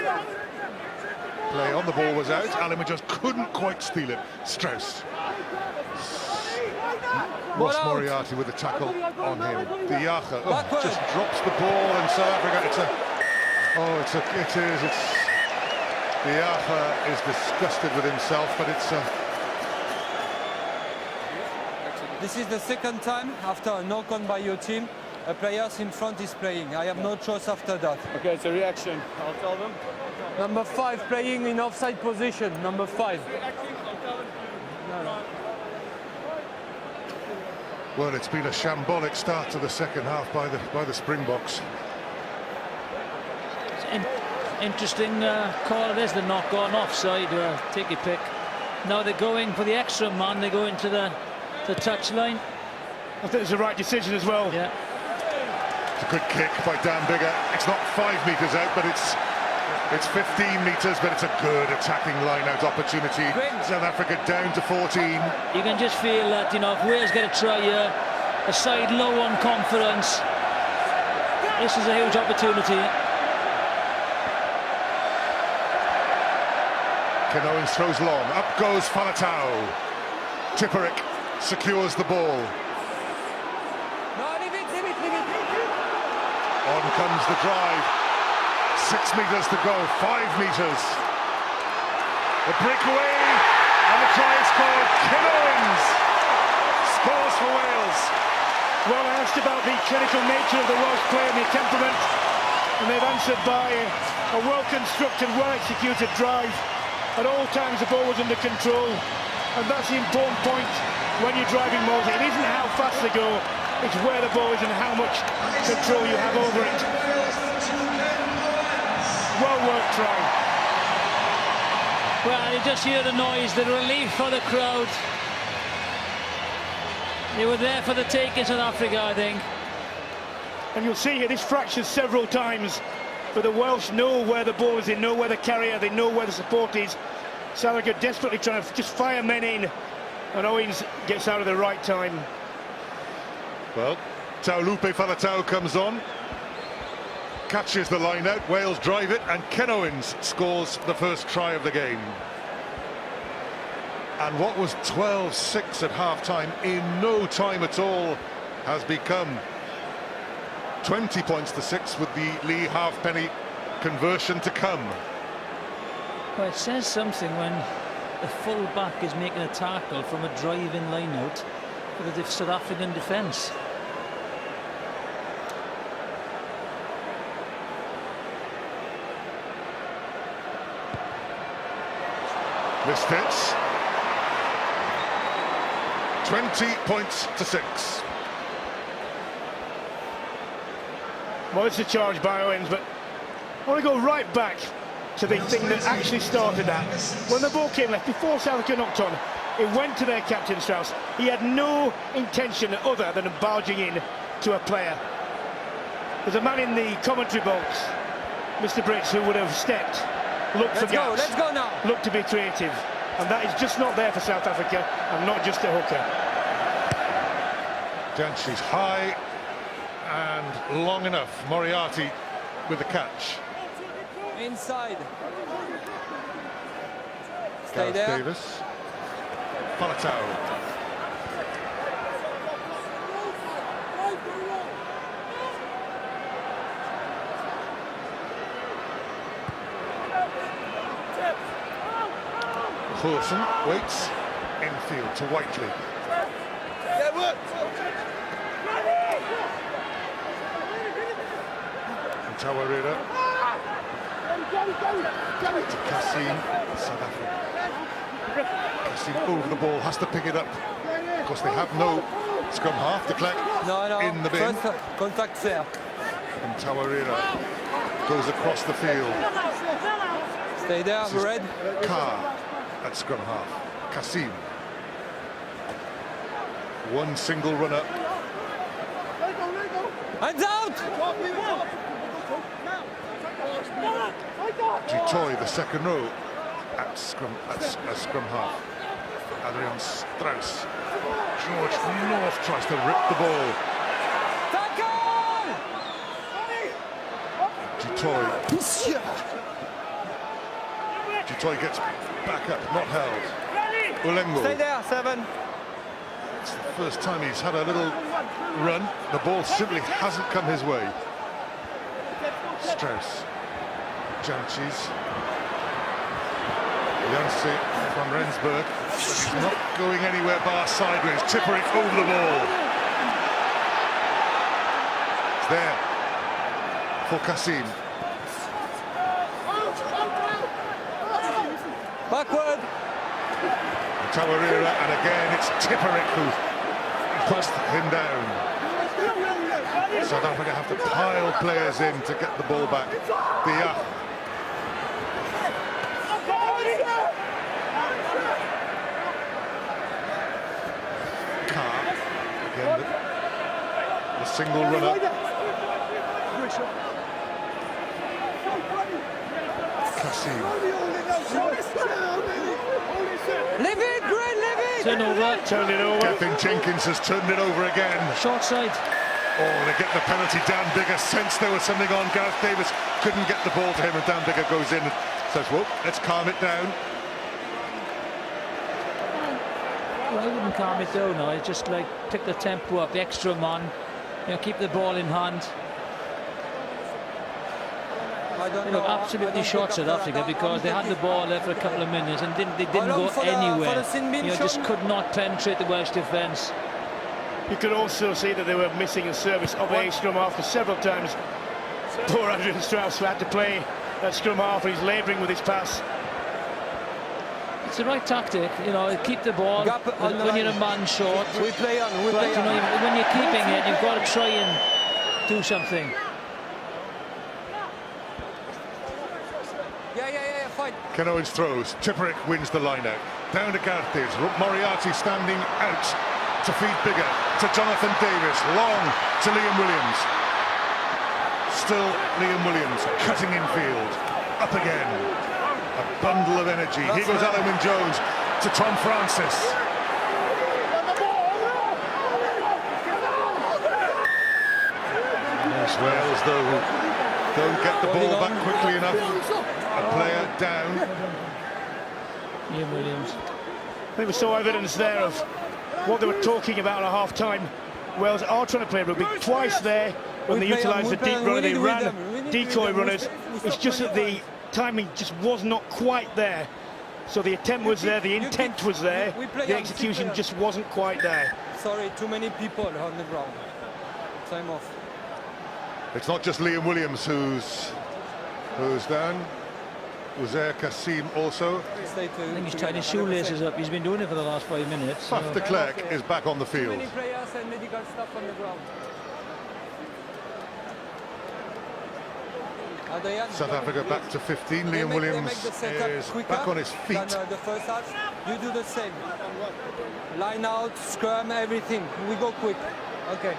Play on the ball was out. Allen just couldn't quite steal it. Strauss. Ross out. Moriarty with a tackle on him. The Yacha Backward. just drops the ball, and South Africa. The Yacha is disgusted with himself, but it's This is the 2nd time after a knock-on by your team. A player in front is playing. I have no choice after that. Okay, it's a reaction. I'll tell them. Number 5 playing in offside position. Number 5. well, it's been a shambolic start to the second half by the Springboks. Interesting call it is, the knock on offside. Take your pick. Now they're going for the extra man. They go into the touch line. I think it's the right decision as well. Yeah. It's a good kick by Dan Biggar. It's not 5 metres out, but it's 15 metres, but it's a good attacking line-out opportunity. South Africa down to 14. You can just feel that, you know, if Wales get a try here, a side low on confidence, this is a huge opportunity. Ken Owens throws long. Up goes Faletau. Tipuric secures the ball. On comes the drive. 6 metres to go. 5 metres. The breakaway. And the try is scored. Ken Owens scores for Wales. Well, I asked about the clinical nature of the Welsh player and their temperament, and they've answered by a well-constructed, well-executed drive. At all times the ball was under control, and that's the important point when you're driving multi. It isn't how fast they go, it's where the ball is and how much control you have over it. Well worked try. Well, you just hear the noise, the relief for the crowd. They were there for the take in South Africa, I think. And you'll see here, this fractures several times, but the Welsh know where the ball is, they know where the carrier, they know where the support is. South Africa desperately trying to just fire men in, and Owens gets out at the right time. Well, Taulupe Faletau comes on. catches the line out, Wales drive it, and Ken Owens scores the first try of the game. And what was 12-6 at half-time in no time at all has become 20 points to 6 with the Lee Halfpenny conversion to come. Well, it says something when the full back is making a tackle from a drive-in line-out for the South African defence. Missed it. 20 points to 6. Well, it's a charge by Owens, but I want to go right back to the thing that actually started that. When the ball came left, before South Africa knocked on, it went to their captain, Strauss. He had no intention other than barging in to a player. There's a man in the commentary box, Mr. Brits, who would have stepped, looked for gaps, Let's go now. looked to be creative. And that is just not there for South Africa, and not just a hooker. Jantjies high and long enough. Moriarty with the catch. Inside. Stay Gareth there. Davis. Faletau. Wilson waits infield to Whiteley. And Tawarira to Kassim, South Africa. Kassim over the ball, has to pick it up. Of course, they have no scrum half to collect No, in the bin. First contact fair. And Tawarira goes across the field. Stay there, This is red. Carr at scrum half. Kassim. One single run up. Hands out! Du Toit, the second row at scrum half. Adrian Strauss. George North tries to rip the ball. Tackle! Du Toit gets back up, not held. Stay Ulengo. there, 7. It's the first time he's had a little run. The ball simply hasn't come his way. Strauss. Jantjies. Janse from Rensburg. But he's not going anywhere bar sideways. Tipperick over the ball. It's there for Kassim. Backward. Tawarira, and again it's Tipperick who puts him down. South Africa have to pile players in to get the ball back. Dia. Carr, again the single runner. Kassim. Leave it, Grant, leave it! Turnover. Turn it over. Kevin Jenkins has turned it over again. Short side. Oh, they get the penalty. Dan Biggar sensed there was something on. Gareth Davis couldn't get the ball to him, and Dan Biggar goes in and says, "Well, let's calm it down." Well, I wouldn't calm it down now. It's just like pick the tempo up, extra man, keep the ball in hand. I don't They know. look absolutely short, South Africa, because they had the ball there for a couple of minutes and they didn't go for the anywhere. Sin Bin Just shot. could not penetrate the Welsh defence. You could also see that they were missing a service of a scrum half for several times. Poor Adrian Strauss, who had to play that scrum half, and he's labouring with his pass. It's the right tactic, keep the ball Gap on the when you're a line. man short. We play on, we But play on. when you're keeping it, you've got to try and do something. Yeah, fine. Ken Owens throws. Tipperick wins the line out. Down to Gareth Davis. Moriarty standing out to feed Biggar. To Jonathan Davis. Long to Liam Williams. Still Liam Williams cutting infield. Up again. A bundle of energy. Here goes Alan Wynne-Jones to Tom Francis. There's Wales, though, Don't get the Holding ball on. back quickly enough. A player down. Liam Williams. I think we saw evidence there of what they were talking about at half-time. Wales are trying to play rugby twice there when they utilised the deep runner. They ran decoy runners. It's just that the timing just was not quite there. So the attempt was there, the intent was there, the execution just wasn't quite there. Sorry, too many people on the ground. Time off. It's not just Liam Williams who's down. Uzair Kassim also. Stay I think he's tied his shoelaces up. He's been doing it for the last 5 minutes. Faf de Klerk is back on the Too field. many players and medical stuff on the ground. Adrian, South Africa back to 15. Liam they Williams make the setup is quicker back on his feet. than, the first half. You do the same. Line out, scrum, everything. We go quick. Okay.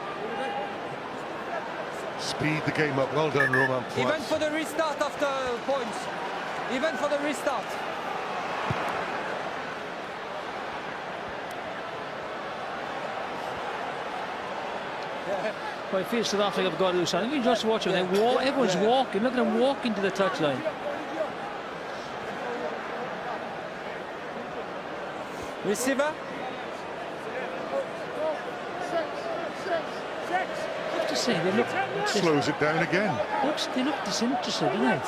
Speed the game up. Well done, Romain Poite. Even for the restart after points. Even for the restart. Well, I feel South Africa have got to do something. You just watch it. Everyone's walking. Look at them walking to the touchline. Receiver. I have to say, they look Slows it down again. they look disinterested, don't they?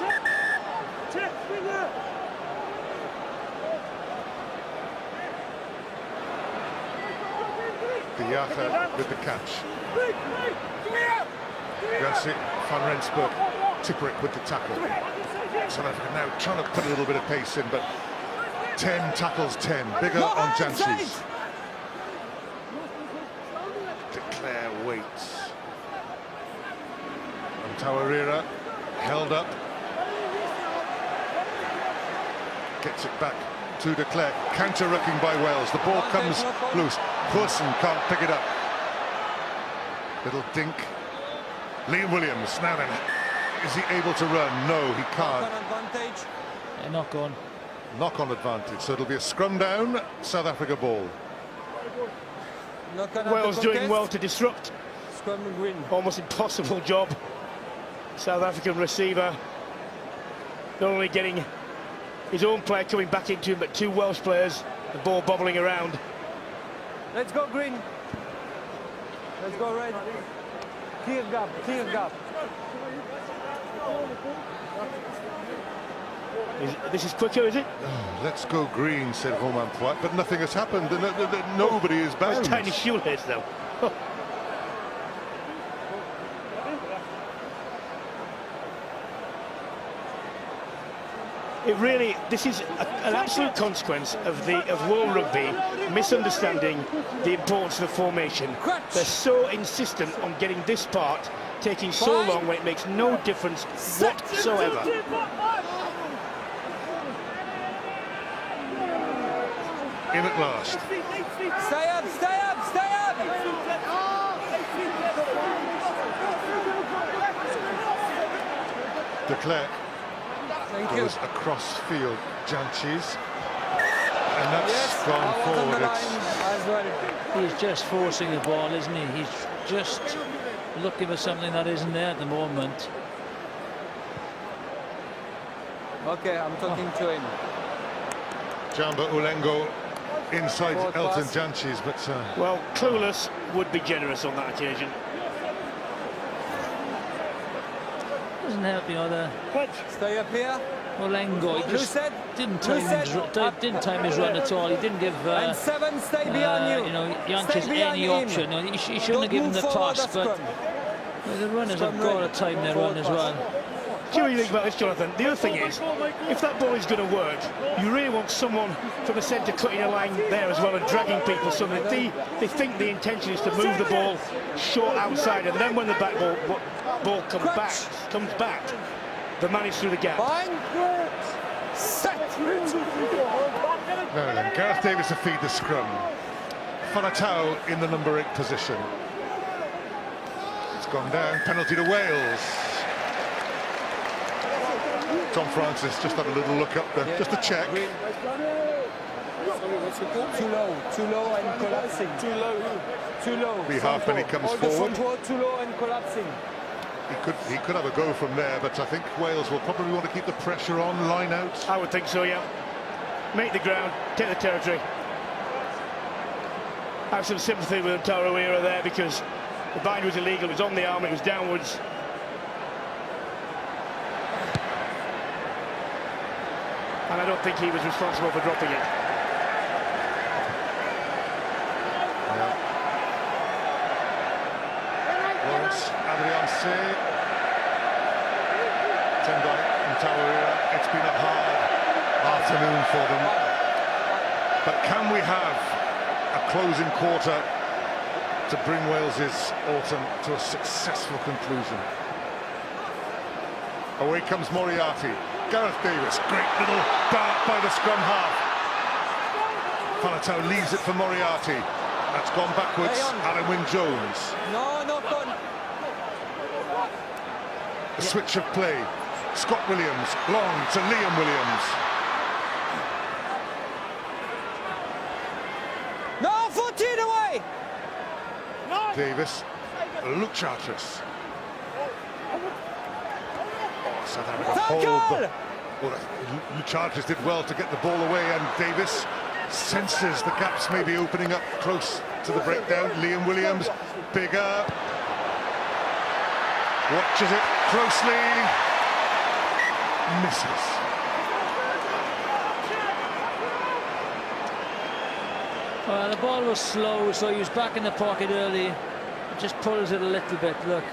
Diatta with the catch. Janse van Rensburg. Tipuric with the tackle. South Africa now trying to put a little bit of pace in, but 10 tackles 10. Bigger on Janses. Declare waits. And Tawarira held up. Gets it back to de Klerk. Counter-rucking by Wales. The ball comes loose. Goosen can't pick it up. Little dink. Liam Williams. Now then, is he able to run? No, he can't. Advantage. They're not gone. Knock-on advantage. So it'll be a scrum down. South Africa ball. Wales doing well to disrupt. Scrum green. Almost impossible job. South African receiver not only getting his own player coming back into him, but two Welsh players, the ball bobbling around. Let's go green. Let's go red. Clear gap, clear gap. This is quicker, is it? Let's go green, said Romain Poite, but nothing has happened. Nobody is bound. Tiny shoelace, though. It really, this is an absolute consequence of World Rugby misunderstanding the importance of the formation. They're so insistent on getting this part taking so long when it makes no difference whatsoever. In at last. Stay up, stay up, stay up! De Klerk Thank you. goes across field. Janches. And that's Yes, gone I was on the forward. line as well. He's just forcing the ball, isn't he? He's just looking for something that isn't there at the moment. Okay, I'm talking to him. Jamba Ulengo inside Forward Elton pass. Janches, but Well, clueless would be generous on that occasion. Doesn't help, you know, the Stay up here. Olengo. He just Lucid. didn't time his run at all. He didn't give And 7, stay behind you. Janches Stay behind any him. option. You know, he shouldn't Don't have given move the forward, pass, that's but scrum. the runners have Scrum got to ready. time their run as well. Do you really think about this, Jonathan? The other thing is, if that ball is going to work, you really want someone from the centre cutting a line there as well and dragging people so that they think the intention is to move the ball short outside, and then when the back ball comes back, the man is through the gap. Fine. Set. no, then Gareth Davis to feed the scrum. Falatau in the number 8 position. It's gone down. Penalty to Wales. Tom Francis just had a little look up there, just a check. Too low and collapsing. Too low. Be half when he comes All forward. The front row too low and collapsing. He could have a go from there, but I think Wales will probably want to keep the pressure on, line out. I would think so, yeah. Make the ground, take the territory. I have some sympathy with Tarawera there because the bind was illegal, it was on the arm, it was downwards. And I don't think he was responsible for dropping it. Lawrence, Adrian Say, Tendai and Tarawera. It's been a hard afternoon for them. But can we have a closing quarter to bring Wales's autumn to a successful conclusion? Away comes Moriarty. Gareth Davis, great little dart by the scrum half. Faletau leaves it for Moriarty. That's gone backwards. Alan Wynne-Jones. No, no, con. A switch of play. Scott Williams, long to Liam Williams. No, 14 away. Davis, Luke Charteris. South Africa hold. Well, Luke Charteris did well to get the ball away, and Davis senses the gaps may be opening up close to the breakdown. Liam Williams, bigger. Watches it closely. Misses. Well, the ball was slow, so he was back in the pocket early. It just pulls it a little bit, look.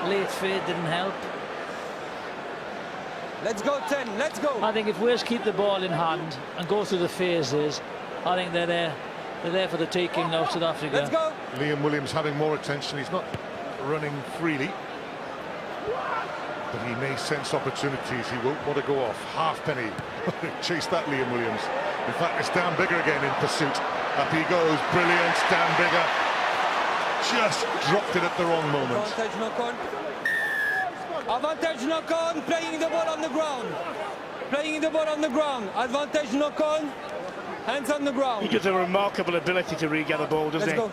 Late fade didn't help. Let's go, 10, let's go. I think if Wales keep the ball in hand and go through the phases, I think they're there for the taking now, South Africa. Let's go. Liam Williams having more attention. He's not running freely, but he may sense opportunities. He won't want to go off. Halfpenny chase that, Liam Williams. In fact, it's Dan Biggar again in pursuit. Up he goes, brilliant. Dan Biggar just dropped it at the wrong moment. Advantage knock on. Advantage knock on, playing the ball on the ground. Playing the ball on the ground. Advantage knock on, hands on the ground. He has a remarkable ability to regather ball, doesn't Let's he? go.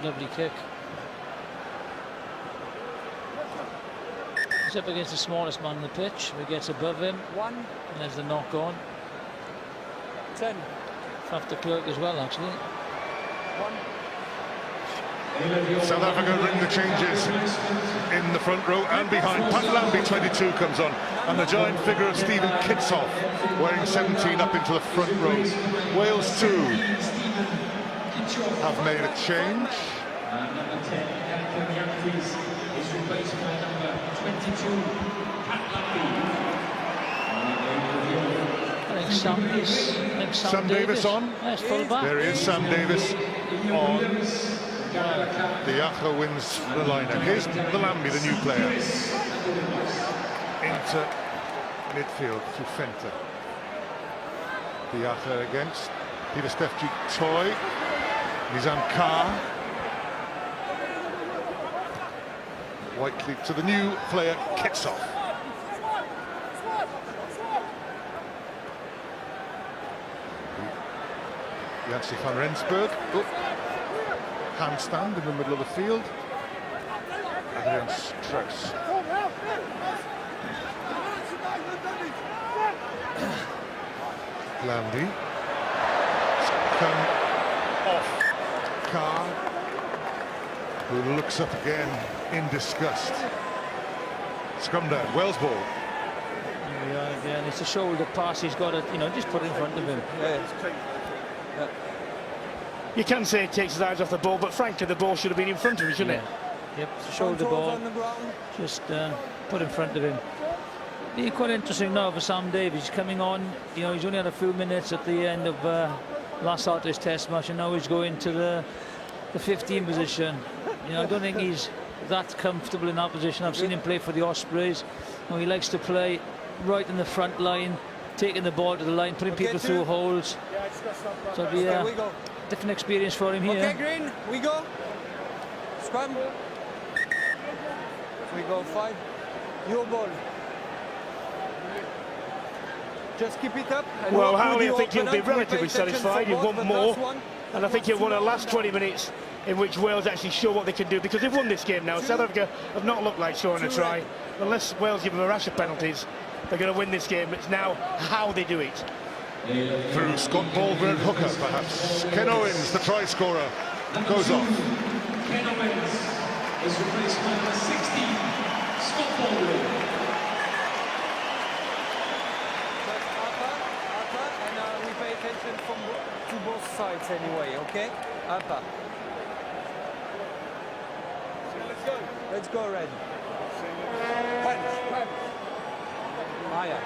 Lovely kick. He's up against the smallest man on the pitch. He gets above him. 1, And there's the knock on. 10. After Clerk as well, actually. 1. South Africa ring the changes in the front row and behind. Pat Lambie, 22, comes on, and the giant figure of Stephen Kitsoff, wearing 17, up into the front row. Wales, too, have made a change. Number 10, Captain Jeffries, is replaced by number 22, Pat Lambie. I think Sam Davis on. Yes, full back. There is Sam Davis on. Diacha wins the line. And here's the Lambie, the new player. Into midfield to Fenter. Diacha against Peter Stefji Toy. Nizam Carr. Whiteley to the new player, Kitsoff. Jancy van Rensburg. Oh. Handstand in the middle of the field. Adrian Strauss. Lambie. Come off Carr, who looks up again in disgust. Scrum down, Wales ball. Yeah, and it's a shoulder pass. He's got it, just put it in front of him. You can say it takes his eyes off the ball, but frankly, the ball should have been in front of him, shouldn't it? Yep, it's a shoulder ball. On the ground. Just put in front of him. Be quite interesting now for Sam Davies coming on. He's only had a few minutes at the end of last Saturday's Test match, and now he's going to the 15 position. I don't think he's that comfortable in that position. I've seen him play for the Ospreys. He likes to play right in the front line, taking the ball to the line, putting people through holes. So it'll be a different experience for him here. Okay, Green, we go. Scrum. We go 5. Your ball. Just keep it up. And Well, work with Howley, I your think he'll be opponent. We relatively pay attention satisfied. He'll for want both. more. The first one. And I think he'll want the last 20 minutes in which Wales actually show what they can do, because they've won this game now. South Africa have not looked like showing a try. Unless Wales give them a rash of penalties, they're going to win this game. It's now how they do it. Through Scott Baldwin and hooker, perhaps. Ken Owens, the try scorer, goes off. Ken Owens is replaced by number 16, Scott Baldwin. Upper, and we pay attention to both sides anyway, okay? Upper. Let's go, Red. Maya.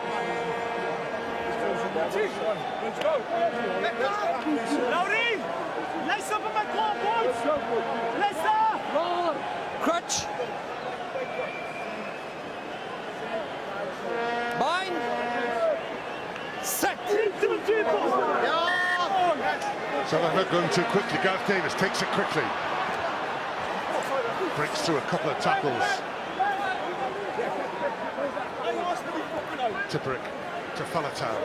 Let's go. Laurie, laisse un peu mettre en boys. Laisse ça. Crutch. Bind. Set. South Africa going too quickly. Gareth Davis takes it quickly. Breaks through a couple of tackles. Tipuric to Faletau.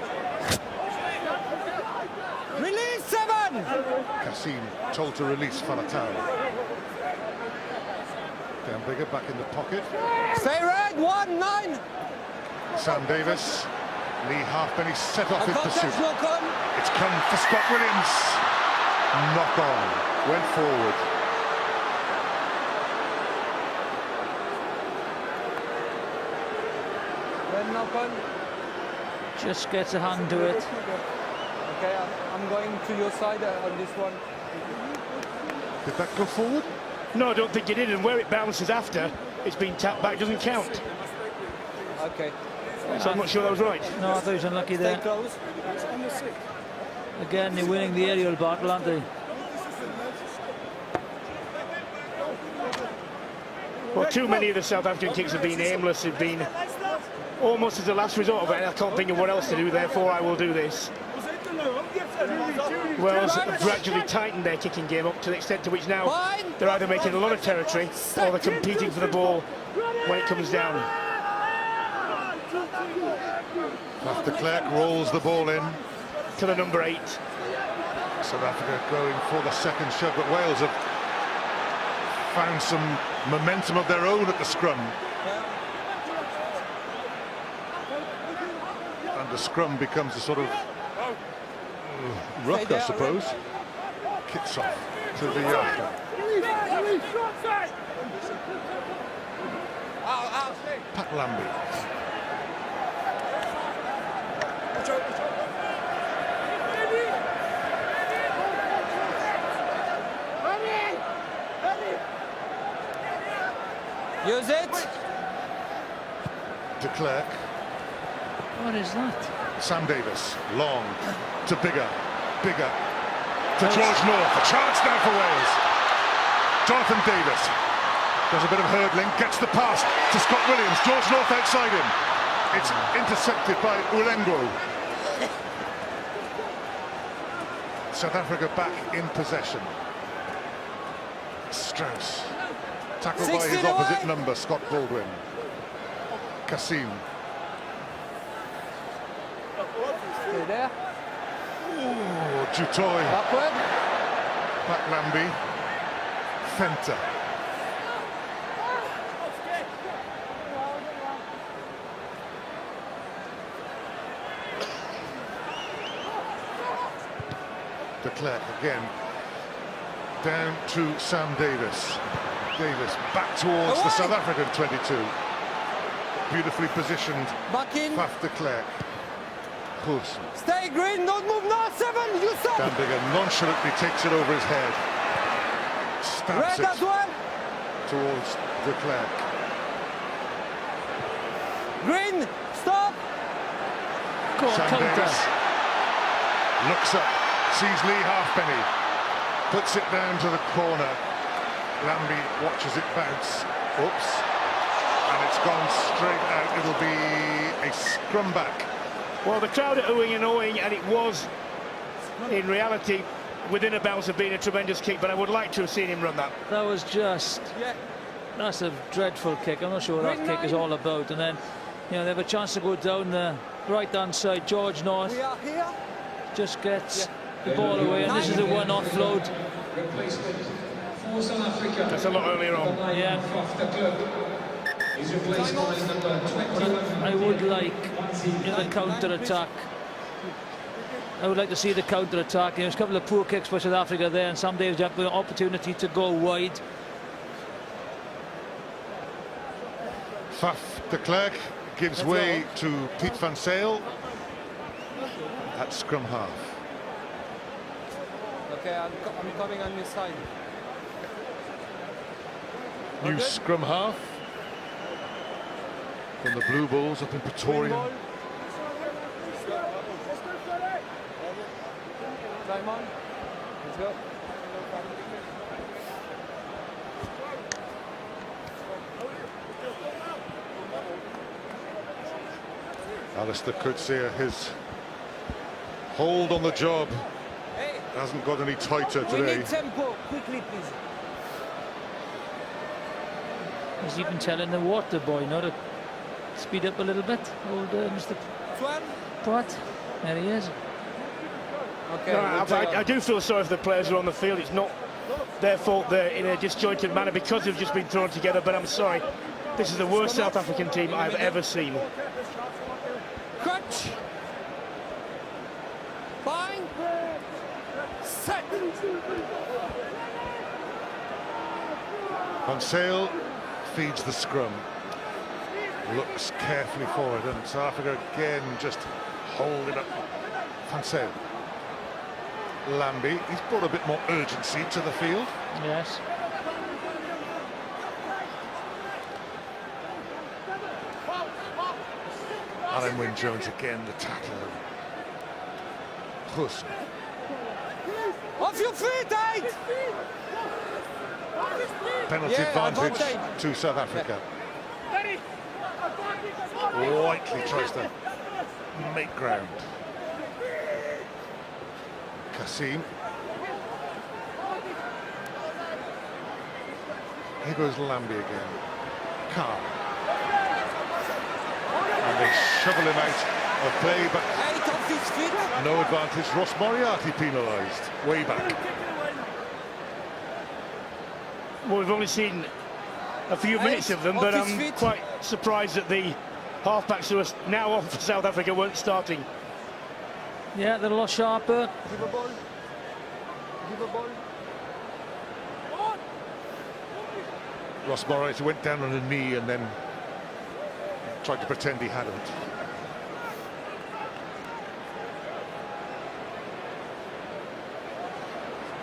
Release 7. Kassim told to release Faletau. Dan Bigger back in the pocket. Stay red. 1-9. Sam Davis. Lee Halfpenny set off in Advantage, pursuit. knock on. It's come for Scott Williams. Knock on. Went forward. Red knock on. Just gets a hand to it. Okay, I'm going to your side on this one. Did that go forward? No, I don't think it did. And where it bounces after, it's been tapped back, doesn't count. Okay. So I'm not sure that was right. No, I thought he was unlucky Stay there. close. Again, they're winning the aerial battle, aren't they? Well, too many of the South African kicks have been aimless, have been almost as a last resort of it. I can't think of what else to do, therefore I will do this. Wales have gradually tightened their kicking game up to the extent to which now they're either making a lot of territory or they're competing for the ball when it comes down. After Clerk rolls the ball in. To the number 8. South Africa going for the second shove, but Wales have found some momentum of their own at the scrum. And the scrum becomes a sort of ruck, I suppose. Kicks off to the Pat Lambie. Use it. De Klerk. What is that? Sam Davis, long to Bigger to George North. A chance now for Wales. Jonathan Davis does a bit of hurdling, gets the pass to Scott Williams. George North outside him. It's intercepted by Ulengo. South Africa back in possession. Strauss tackled by his opposite number, Scott Baldwin. Kassim. Stay there. Oh, Jutoy. Backward. Pat Lambie. Fenter. De Klerk again. Down to Sam Davis. Davis back towards the South African 22. Beautifully positioned. Back in. Faf de Klerk. Poulsen. Stay green. Don't move. No, 7. You stop. Dan Bigger nonchalantly takes it over his head. Stabs Red as it well. towards de Klerk. Green. Stop. Go on, Sam counter. Davis looks up, sees Lee Halfpenny, puts it down to the corner. Lambie watches it bounce. Oops. And it's gone straight out. It'll be a scrum back. Well, the crowd are oohing and awing, and it was, in reality, within a bounce of being a tremendous kick, but I would like to have seen him run that. That was just... Yeah. That's a dreadful kick. I'm not sure what that kick is all about. And then, you know, they have a chance to go down the right hand side. George North We are here. just gets the ball away, and this is a one offload. Replacement for South Africa. That's a lot earlier on. Yeah. Off the club. He's replaced by number 21. I would like in the counter attack. I would like to see the counter attack. There's a couple of poor kicks for South Africa there, and some days you have the opportunity to go wide. Faf de Klerk gives way to Piet van Zyl at scrum half. Okay, I'm coming on this side. New Okay. scrum half from the Blue Bulls up in Green Pretoria. ball. Climb on. Let's go. Alistair Coetzee, his hold on the job Hey, hasn't got any tighter we today. need tempo. Quickly, please. He's even telling the water boy not to speed up a little bit. Old Mr. Swan. Pratt. There he is. Okay. No, we'll play I on. do feel sorry for the players who are on the field. It's not their fault they're in a disjointed manner because they've just been thrown together, but I'm sorry. This is the worst South African team I've ever seen. Crutch. Bind. Set. Van Zyl feeds the scrum, looks carefully forward, and South Africa again just hold it up. Van Zyl. Lambie, he's brought a bit more urgency to the field. Yes. Alan Wynne-Jones again, the tackler. Hus. Off your feet, eight. Penalty Yeah, advantage advantage. to South Africa. Whiteley tries to make ground. Kasim. Here goes Lambie again. Carr. And they shovel him out of play, but 8 off his feet. no advantage. Ross Moriarty penalised. Way back. Well, we've only seen a few minutes of them, off but his I'm feet. quite surprised that the halfbacks who are now off for South Africa weren't starting. Yeah, they're a lot sharper. Give a ball. Give a ball. Ross Moriarty went down on a knee and then tried to pretend he hadn't.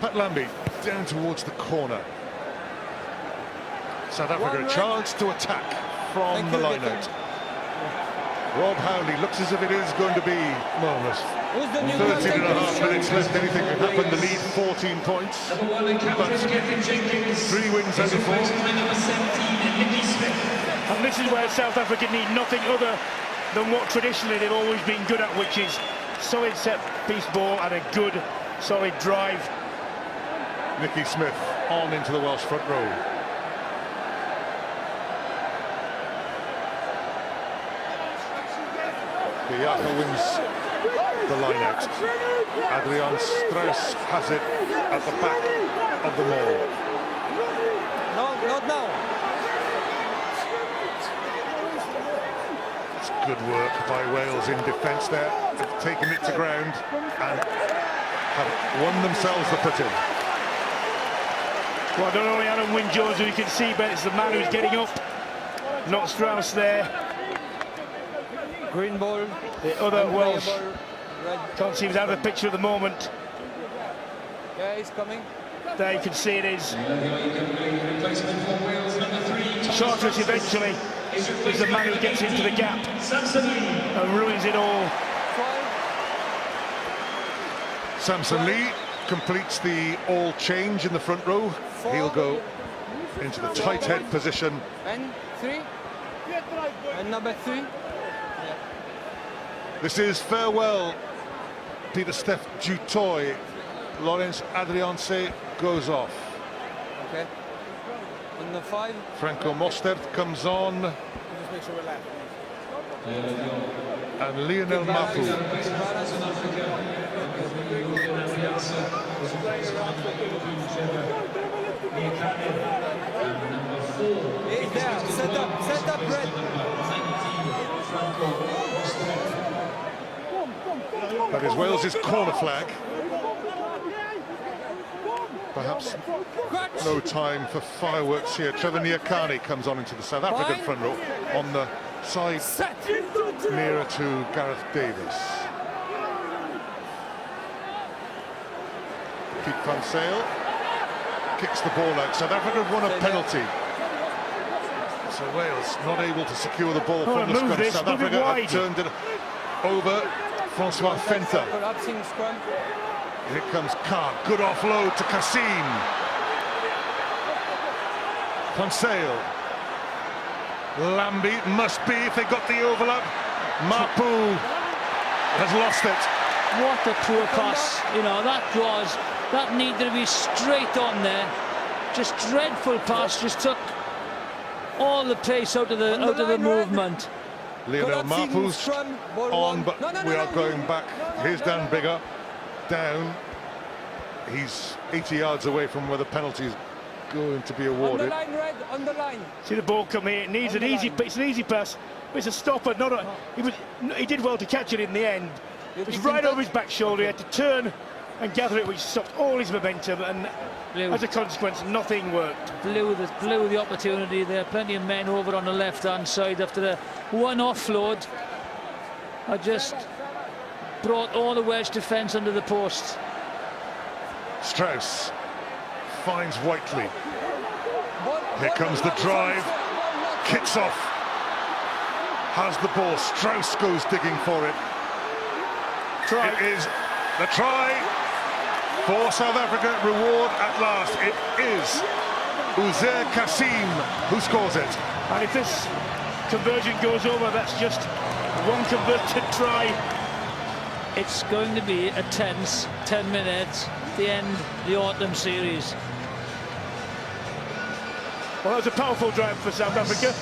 Pat Lambie down towards the corner. South Africa a chance to attack from Thank the you, line-out. Rob Howley looks as if it is going to be, well, there's Who's the new 13 and a half captain? minutes left. Anything can happen. The lead 14 points. Number 1 and captain Gethin Jenkins. 3 wins He's out of 4. replaced by number 17, Nicky Smith. And this is where South Africa need nothing other than what traditionally they've always been good at, which is solid set-piece ball and a good, solid drive. Nicky Smith on into the Welsh front row. Biaka wins the line-out. Adrian Strauss has it at the back of the maul. No, not now. It's good work by Wales in defence there. They've taken it to ground and have won themselves the footing. Well, not only Alan Wynne-Jones, who you can see, but it's the man who's getting up, not Strauss there. Green ball. The other Welsh Unplayable. Red. can't seem to have the picture at the moment. Yeah, he's coming. There you can see it is. Replacement for Wales, number 3. Charteris eventually is the man who gets into the gap Samson Lee. and ruins it all. 12. Samson Lee completes the all change in the front row. He'll go into the tight head position. And 3. And number 3. This is farewell. Peter Steph Dutoy. Lawrence Adrianse goes off. Okay. On the 5. Franco Mostert comes on. There we go. and Lionel Mapu. Hey, there, set up, Red. That is Wales's corner flag. Perhaps no time for fireworks here. Trevor Niakani comes on into the South African front row on the side nearer to Gareth Davis. Pete Van Sale kicks the ball out. South Africa have won a penalty. So Wales not able to secure the ball from the scrum. South Africa have turned it over. Francois Fenta. Collapsing scrum. Here comes Khan. Good offload to Kassim. Van Sale. Lambie must be if they got the overlap. Mapu has lost it. What a poor pass. You know, that needed to be straight on there. Just dreadful pass. Just took all the pace out of the movement. Lionel Mapu's on, but we are going back. Here's Dan Biggar. Down. He's 80 yards away from where the penalty is going to be awarded. On the line, Red, on the line. See the ball come here. It needs an easy. It's an easy pass. It's a stopper. Not a. He did well to catch it in the end. It was right over his back shoulder. He had to turn and gather it, which stopped all his momentum, and as a consequence, nothing worked. Blew the opportunity there. Plenty of men over on the left-hand side after the one offload. I just brought all the Welsh defence under the post. Strauss finds Whiteley. Here comes the drive. Kitshoff has the ball. Strauss goes digging for it. It is the try for South Africa. Reward at last. It is Uzair Kassim who scores it. And if this conversion goes over, that's just one converted try. It's going to be a tense 10 minutes to end the autumn series. Well, that was a powerful drive for South Africa.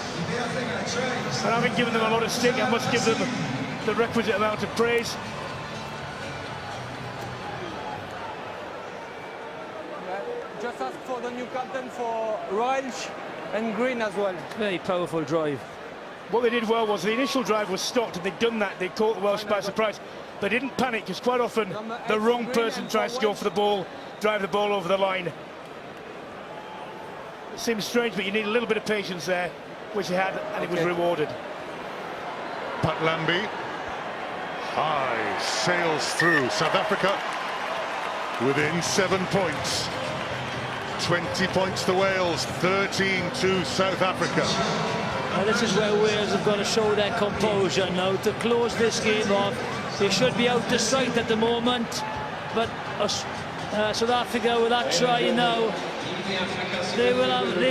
And having given them a lot of stick, I must give them the requisite amount of praise. Just ask for the new captain for Welsh and Green as well. Very powerful drive. What they did well was the initial drive was stopped, and they'd done that. They caught the Welsh by surprise. They didn't panic, because quite often the wrong person tries to go for the ball, drive the ball over the line. It seems strange, but you need a little bit of patience there, which they had, and it was rewarded. Pat Lambie high sails through. South Africa within 7 points. 20 points to Wales, 13 to South Africa. Now this is where Wales have got to show their composure now to close this game off. They should be out of sight at the moment, but South Africa with that try now, they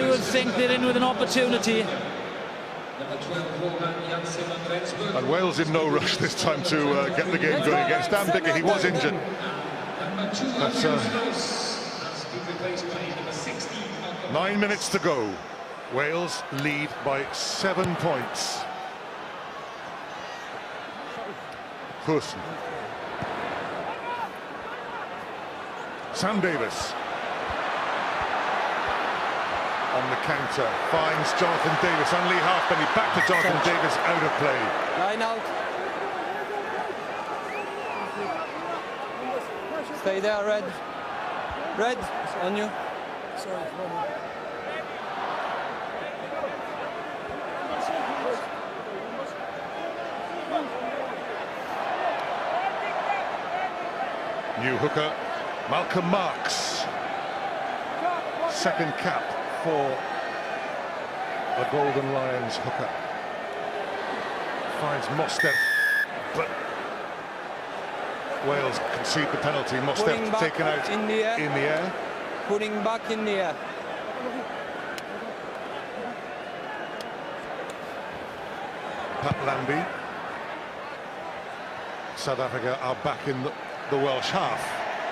will think they're in with an opportunity. And Wales in no rush this time to get the game going against Dan Biggar. He was injured. But 9 minutes to go. Wales lead by 7 points. Hussen. Sam Davis on the counter finds Jonathan Davis and Lee Halfpenny. Back to Jonathan Davis, out of play. Line out. Stay there, Red. Red, on you. Sorry, New hooker, Malcolm Marx. Second cap for the Golden Lions hooker. Finds Mostert, but Wales concede the penalty. Mostert taken out in the air. Putting back in the air. Pat Lambie. South Africa are back in the Welsh half.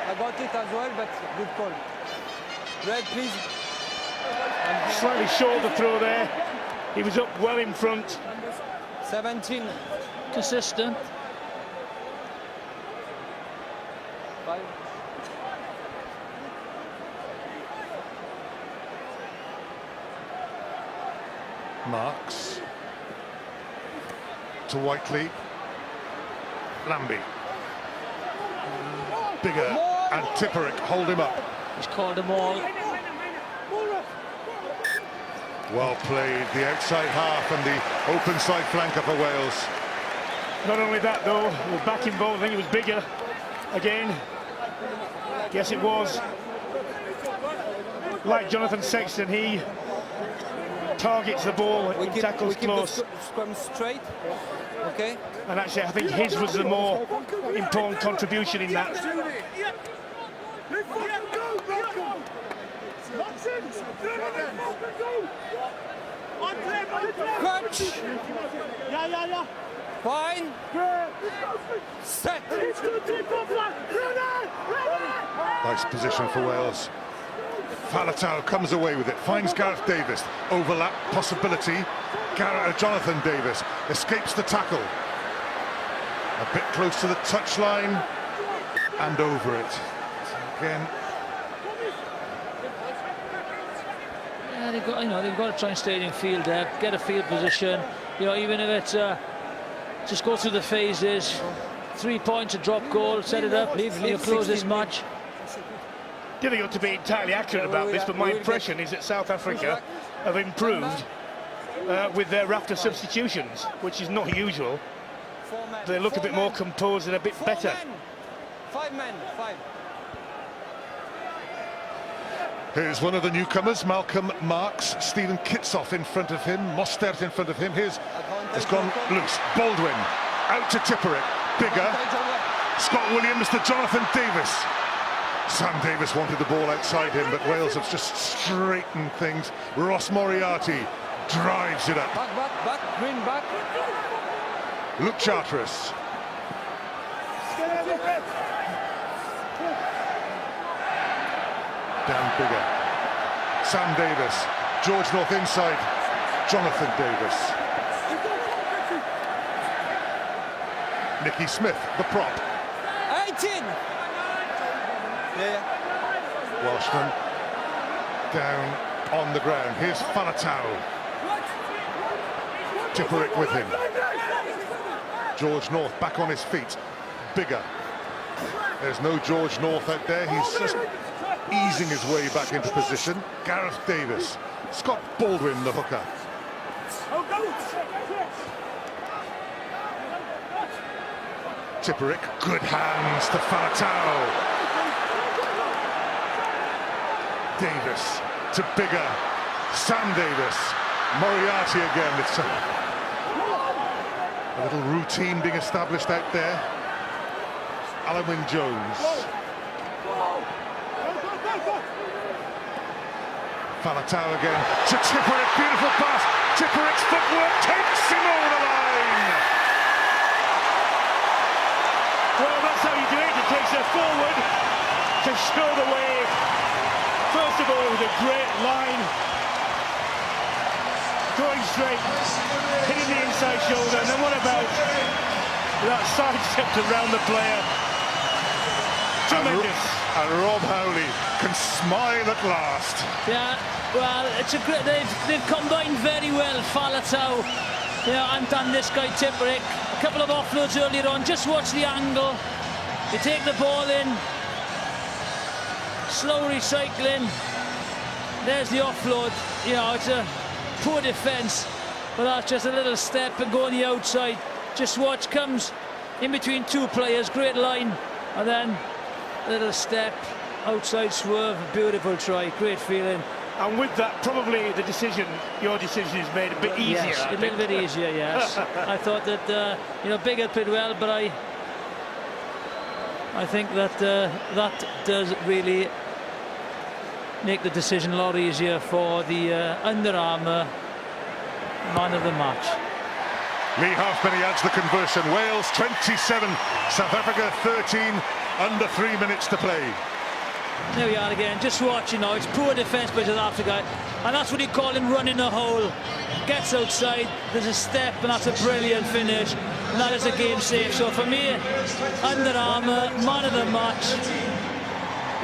I got it as well, but good call. Red, please. Slightly short the throw there. He was up well in front. 17. consistent. Marks to Whiteley. Lambie. Bigger and Tipperick hold him up. He's called them all. Well played, the outside half and the open side flanker for Wales. Not only that though, the back involved, I think it was Bigger again. Yes, it was. Like Jonathan Sexton, he targets the ball and tackles close. The scrum straight. Okay. And actually, I think his was the more important contribution in that. Crunch. Fine. Set. Nice position for Wales. Faletau comes away with it, finds Gareth Davis. Overlap possibility. Jonathan Davis escapes the tackle. A bit close to the touchline and over it. Again. Yeah, they've got to try and stay in field there, get a field position. Even if it's just go through the phases. 3 points, a drop goal, set it up, close this match. Difficult to be entirely accurate about this, but my impression is that South Africa have improved with their after substitutions, which is not usual. They look a bit more composed and a bit better. 5 men. Here's one of the newcomers, Malcolm Marks. Stephen Kitsoff in front of him, Mostert in front of him. Has gone loose. Baldwin out to Tipperick. Bigger. Scott Williams to Jonathan Davis. Sam Davis wanted the ball outside him, but Wales have just straightened things. Ross Moriarty drives it up. Back, green back. Luke Charteris. Dan Bigger. Sam Davis. George North inside. Jonathan Davis. Nicky Smith, the prop. 18. Yeah. Welshman down on the ground. Here's Faletau. Tipperick with him. George North back on his feet. Bigger. There's no George North out there. He's just easing his way back into position. Gareth Davis. Scott Baldwin, the hooker. Tipperick, good hands to Faletau. Davis to Bigger. Sam Davis. Moriarty again. It's a little routine being established out there. Alan Wynne-Jones. Faletau again to Tipperick. Beautiful pass. Tipperick's footwork takes him over the line. Well, that's how you do it. It takes her forward to show the way. First of all, it was a great line. Going straight, hitting the inside shoulder, and then what about that side step around the player? Tremendous. And Rob Howley can smile at last. Yeah, well, it's a great. They've combined very well. Faletau, and done this guy Tipperick. A couple of offloads earlier on. Just watch the angle. They take the ball in. Slow recycling. There's the offload. It's a poor defence, but that's just a little step and go on the outside. Just watch, comes in between two players, great line, and then a little step, outside swerve, beautiful try, great feeling. And with that, probably your decision is made a bit easier. Yes, a little bit easier, yes. I thought that, Bigger played well, but I think that that does really make the decision a lot easier for the Under Armour man of the match. Lee Halfpenny adds the conversion. Wales 27, South Africa 13, under 3 minutes to play. There we are again, just watch, it's poor defence by South Africa, and that's what you call him running a hole. Gets outside, there's a step, and that's a brilliant finish. and that is a game save. So for me, Under Armour man of the match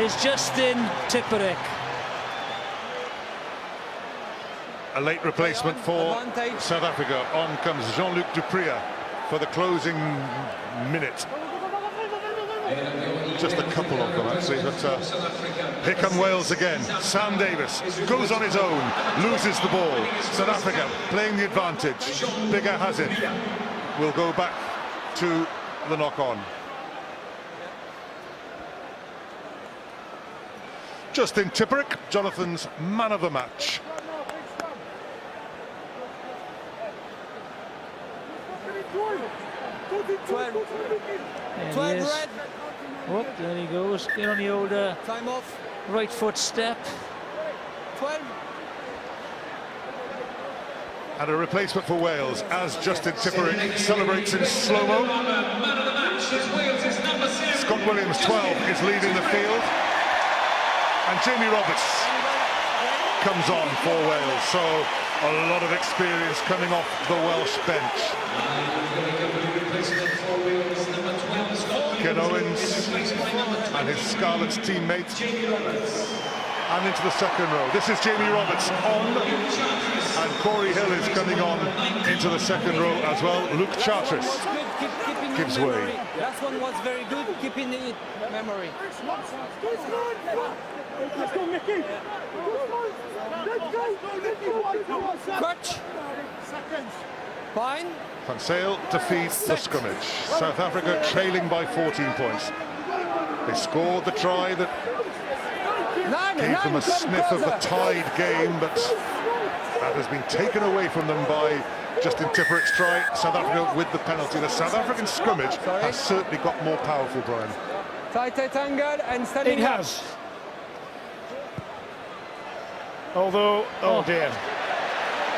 is Justin Tipuric. A late replacement for Advantage. South Africa. On comes Jean-Luc Dupria for the closing minute. Just a couple of them actually, but here come Wales again. Sam Davis goes on his own, loses the ball. South Africa playing the advantage. Bigger has it. We'll go back to the knock-on. Justin Tipuric, Jonathan's man of the match. There 12 he is. red. Oh, there he goes. Get on the old Time off. right foot step. 12. And a replacement for Wales as Justin Tipuric celebrates in slow-mo. Scott Williams, 12, is leading the field. And Jamie Roberts comes on for Wales. So a lot of experience coming off the Welsh bench. Ken Owens and his Scarlets teammates. And into the second row. This is Jamie Roberts on. And Corey Hill is coming on into the second row as well. Luke Charteris Keeping gives in way. memory. Last one was very good. Keeping it memory. Let's go, Mickey. Coach. Fine. Van Sale defeats the scrimmage. South Africa trailing by 14 points. They scored the try that gave them a sniff of the tied game, but that has been taken away from them by Justin Tipuric's try. South Africa with the penalty. The South African scrimmage has certainly got more powerful, Brian. Tight angle and standing It up. has. Although, oh dear.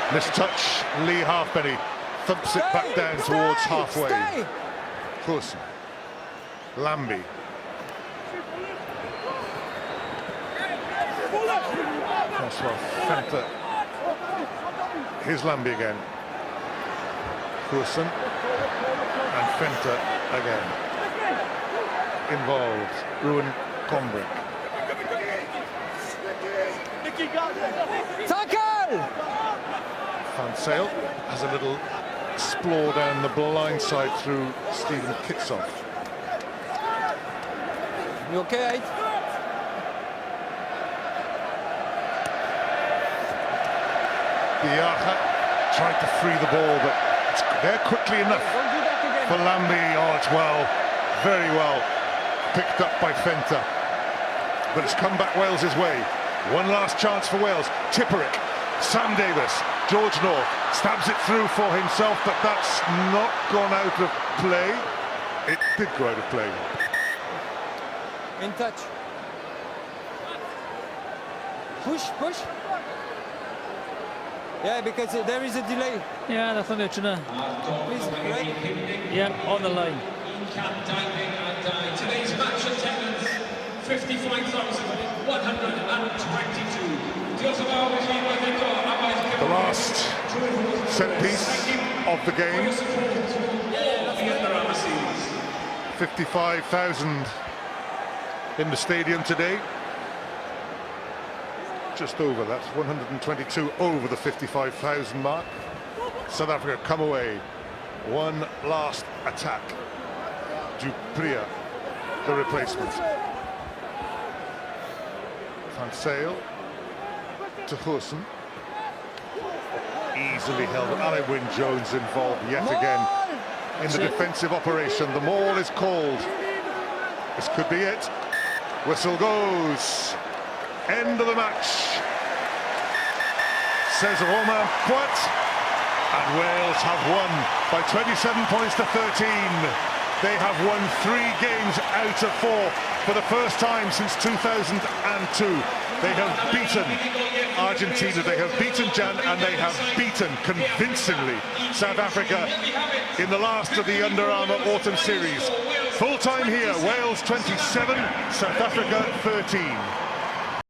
Mistouch, Lee Halfpenny thumps it back down towards halfway. Stay. Close. Lambie. Francois Fenta. Here's Lambie again. Coulson and Fenta again. Involved. Ruan Combrick. Tackle. Van Sale has a little explore down the blind side through Stephen Kitsoff. You okay? Biaha tried to free the ball, but it's there quickly enough Don't do that again. for Lambie. Oh, it's well, very well picked up by Fenta. But it's come back Wales's way. One last chance for Wales. Tipuric, Sam Davis, George North stabs it through for himself, but that's not gone out of play. It did go out of play. In touch. Push, push. Yeah, because there is a delay. Yeah, that's what Please, right? Yeah, on the line. Camp diving and today's match attendance 55,122. The last set piece of the game. 55,000 in the stadium today. Just over that, 122 over the 55,000 mark. South Africa come away. One last attack. Dupria, the replacement. Van Sale to Hussen. Easily held. Alun Wyn Jones involved yet again in the defensive operation. The maul is called. This could be it. Whistle goes. End of the match, says Romain Poit, and Wales have won by 27 points to 13. They have won 3 games out of 4 for the first time since 2002. They have beaten Argentina, they have beaten Jan, and they have beaten convincingly South Africa in the last of the Under Armour Autumn Series. Full time here, Wales 27, South Africa 13.